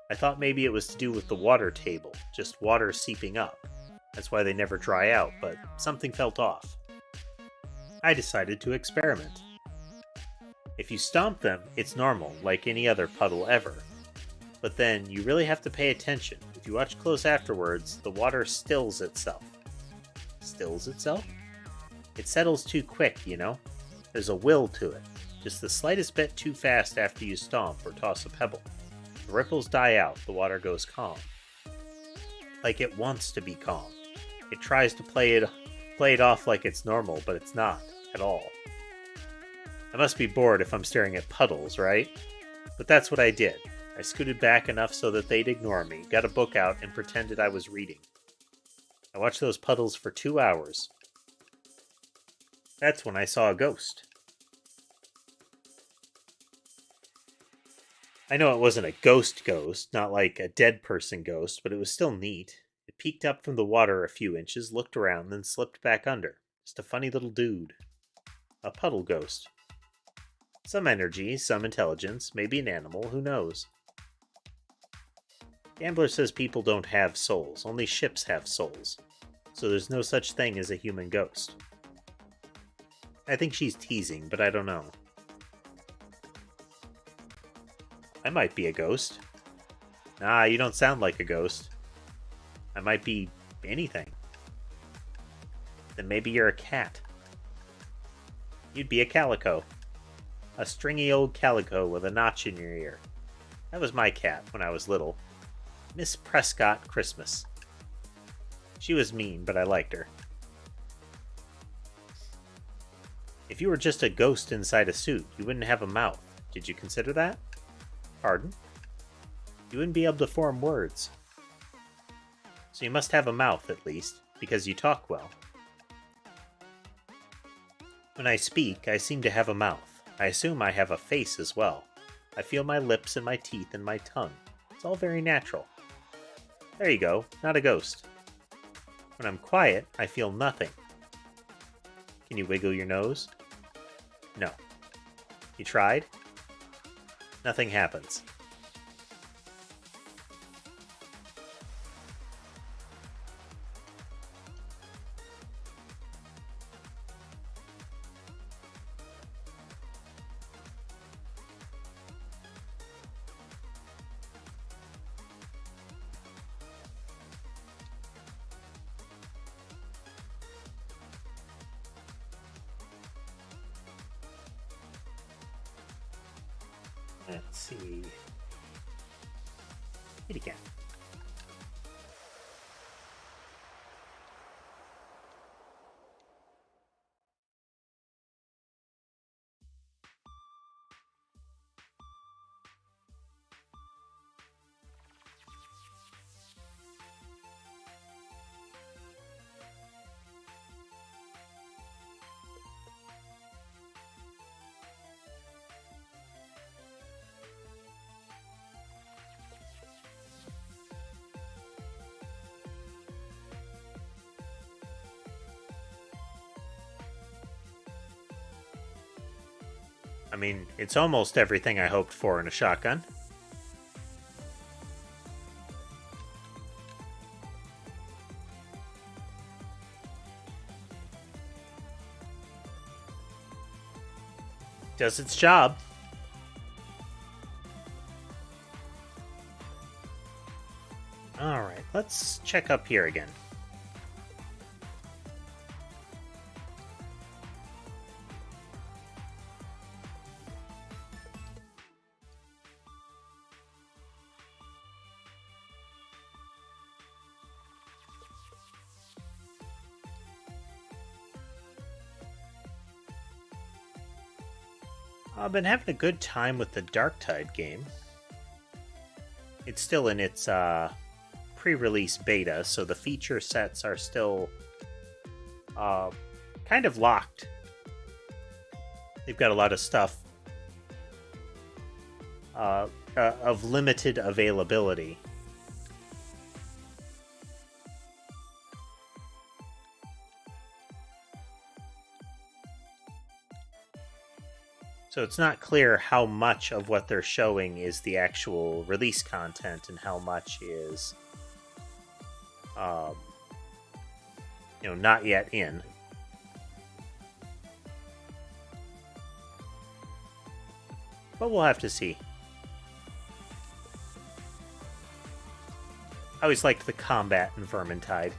I thought maybe it was to do with the water table, just water seeping up. That's why they never dry out, but something felt off. I decided to experiment. If you stomp them, it's normal, like any other puddle ever. But then, you really have to pay attention. If you watch close afterwards, the water stills itself. Stills itself? It settles too quick, you know? There's a will to it. Just the slightest bit too fast after you stomp or toss a pebble. The ripples die out, the water goes calm. Like it wants to be calm. It tries to play it off like it's normal, but it's not, at all. I must be bored if I'm staring at puddles, right? But that's what I did. I scooted back enough so that they'd ignore me, got a book out, and pretended I was reading. I watched those puddles for 2 hours. That's when I saw a ghost. I know it wasn't a ghost, not like a dead person ghost, but it was still neat. It peeked up from the water a few inches, looked around, then slipped back under. Just a funny little dude. A puddle ghost. Some energy, some intelligence, maybe an animal, who knows? Gambler says people don't have souls, only ships have souls. So there's no such thing as a human ghost. I think she's teasing, but I don't know. I might be a ghost. Nah, you don't sound like a ghost. I might be anything. Then maybe you're a cat. You'd be a calico. A stringy old calico with a notch in your ear. That was my cat when I was little. Miss Prescott Christmas. She was mean, but I liked her. If you were just a ghost inside a suit, you wouldn't have a mouth. Did you consider that? Pardon? You wouldn't be able to form words. So you must have a mouth, at least, because you talk well. When I speak, I seem to have a mouth. I assume I have a face as well. I feel my lips and my teeth and my tongue. It's all very natural. There you go, not a ghost. When I'm quiet, I feel nothing. Can you wiggle your nose? No. You tried? Nothing happens. Let's see. Hit again. I mean, it's almost everything I hoped for in a shotgun. Does its job. Alright, let's check up here again. I've been having a good time with the Darktide game. It's still in its pre-release beta, so the feature sets are still kind of locked. They've got a lot of stuff of limited availability. So it's not clear how much of what they're showing is the actual release content and how much is, not yet in. But we'll have to see. I always liked the combat in Vermintide.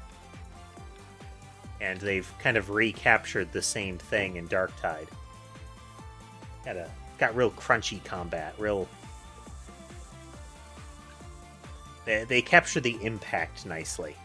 And they've kind of recaptured the same thing in Darktide. Got real crunchy combat, They capture the impact nicely.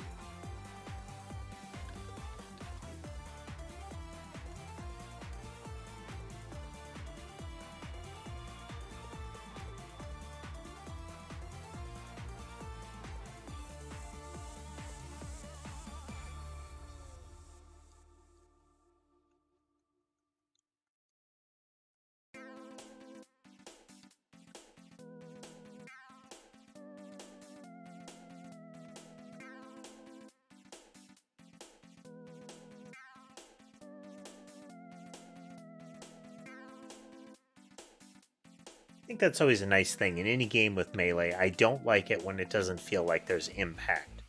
I think that's always a nice thing in any game with melee. I don't like it when it doesn't feel like there's impact.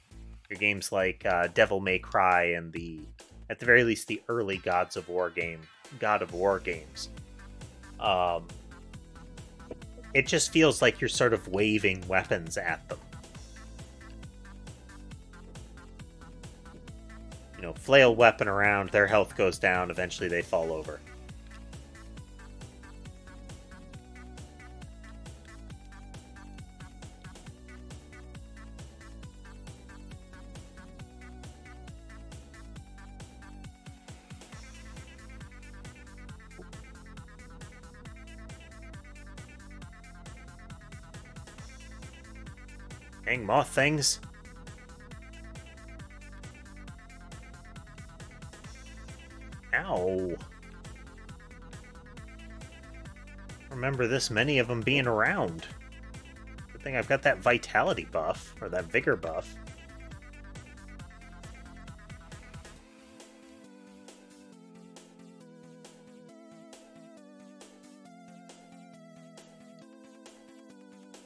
Your games like Devil May Cry and at the very least, the early God of War games. It just feels like you're sort of waving weapons at them. Flail weapon around, their health goes down, eventually they fall over. Dang, more things. Ow. Remember this many of them being around. Good thing I've got that vitality buff, or that vigor buff.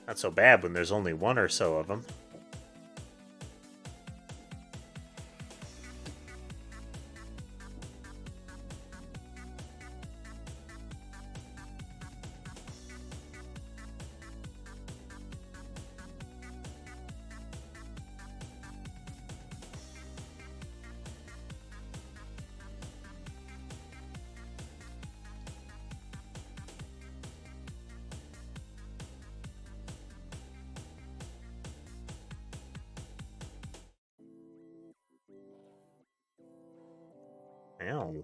Not so bad when there's only one or so of them. Ow.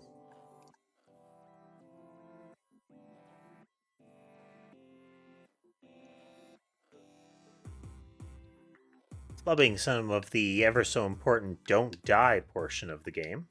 Flubbing some of the ever so important don't die portion of the game.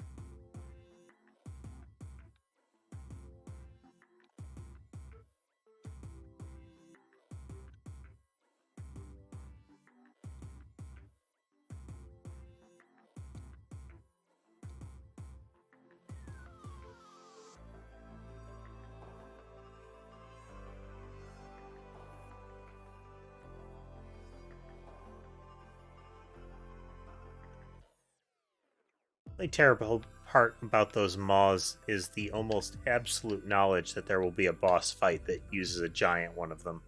The terrible part about those maws is the almost absolute knowledge that there will be a boss fight that uses a giant one of them.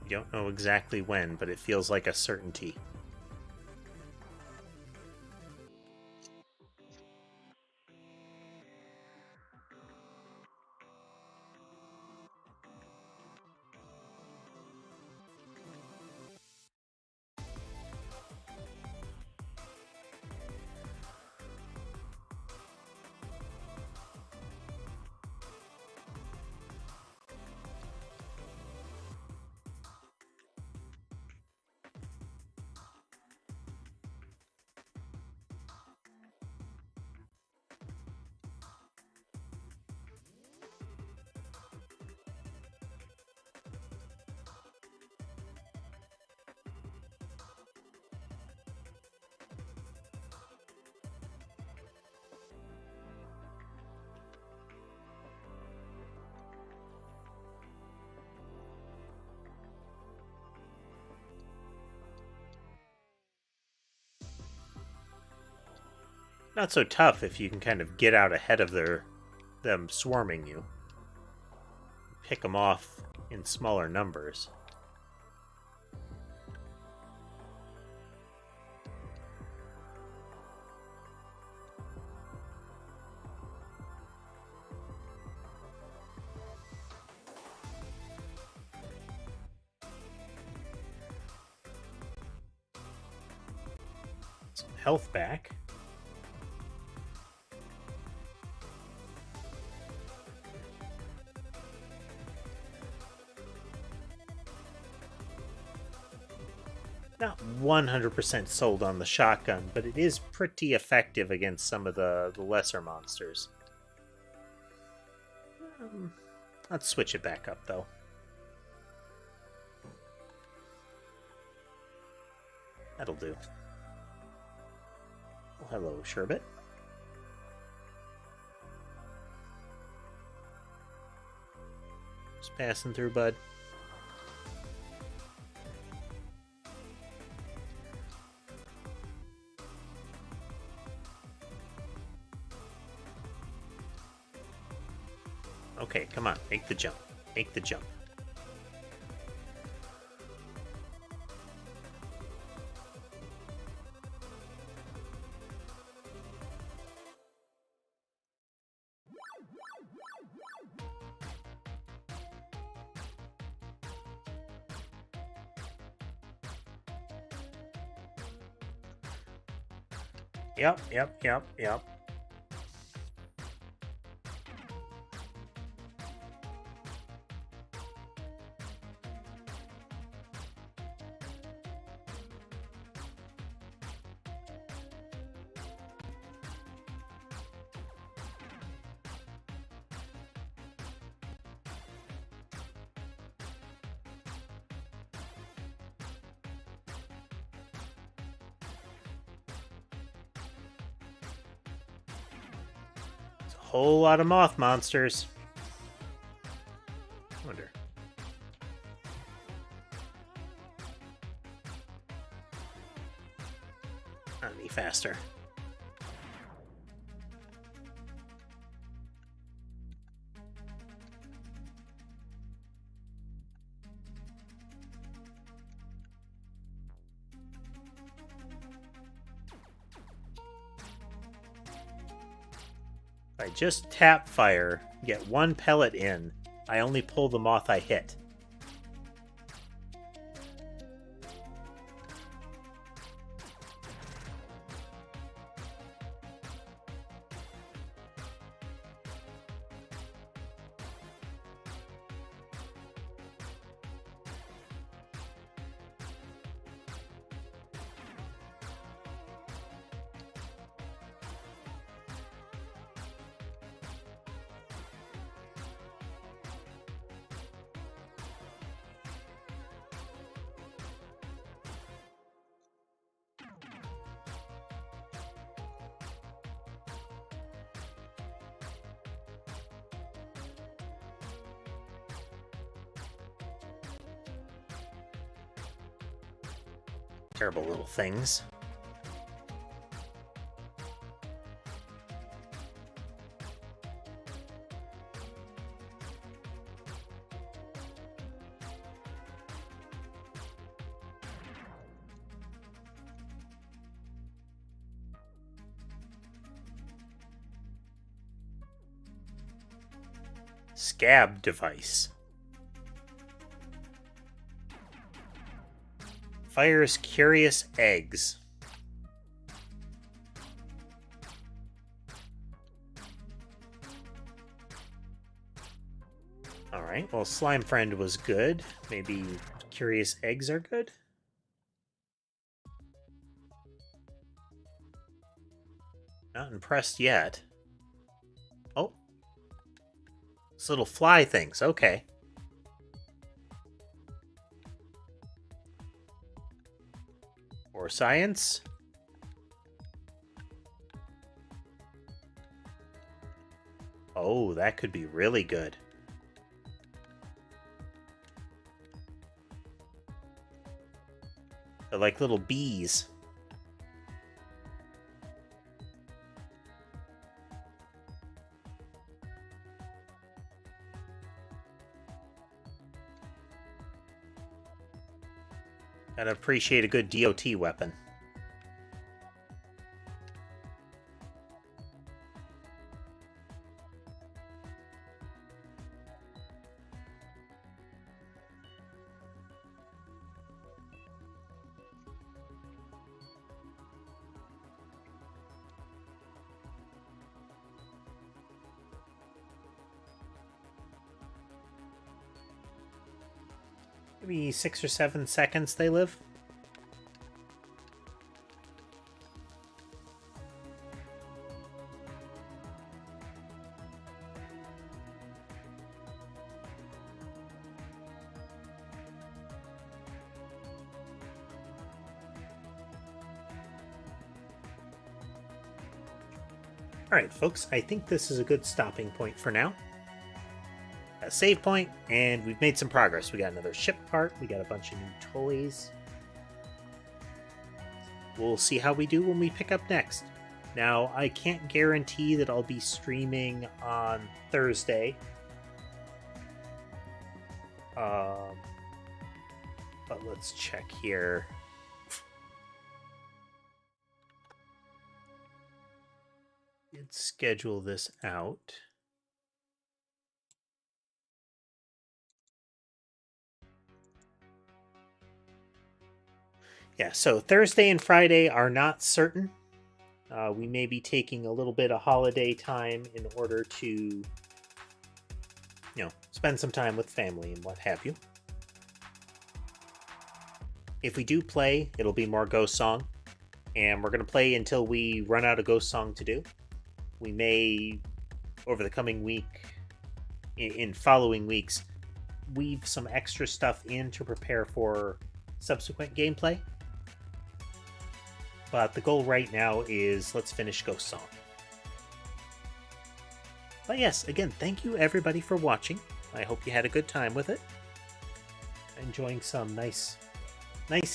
You don't know exactly when, but it feels like a certainty. Not so tough if you can kind of get out ahead of them swarming you. Pick them off in smaller numbers. Some health back. Not 100% sold on the shotgun, but it is pretty effective against some of the lesser monsters. Let's switch it back up, though. That'll do. Oh, hello, Sherbet. Just passing through, bud. Okay, come on, make the jump. Make the jump. Yep. Whole lot of moth monsters. I wonder. Not any faster. I just tap fire, get one pellet in, I only pull the moth I hit. Terrible little things. Scab device. Fires curious eggs. Alright, well, Slime Friend was good. Maybe curious eggs are good? Not impressed yet. Oh. Those little fly things, okay. Or science. Oh, that could be really good. They're like little bees. Gotta appreciate a good DOT weapon. Maybe 6 or 7 seconds they live. Alright, folks, I think this is a good stopping point for now. A save point, and we've made some progress. We got another ship part, we got a bunch of new toys. We'll see how we do when we pick up next. Now, I can't guarantee that I'll be streaming on Thursday. But let's check here. Let's schedule this out. Yeah, so Thursday and Friday are not certain. We may be taking a little bit of holiday time in order to, spend some time with family and what have you. If we do play, it'll be more Ghost Song, and we're going to play until we run out of Ghost Song to do. We may, over the coming week, in following weeks, weave some extra stuff in to prepare for subsequent gameplay. But the goal right now is let's finish Ghost Song. But yes, again, thank you everybody for watching. I hope you had a good time with it. Enjoying some nice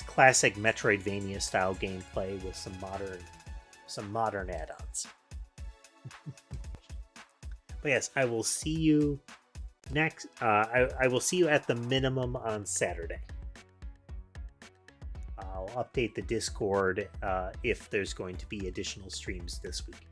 classic Metroidvania style gameplay with some modern add-ons. But yes, I will see you next. I will see you at the minimum on Saturday. I'll update the Discord if there's going to be additional streams this week.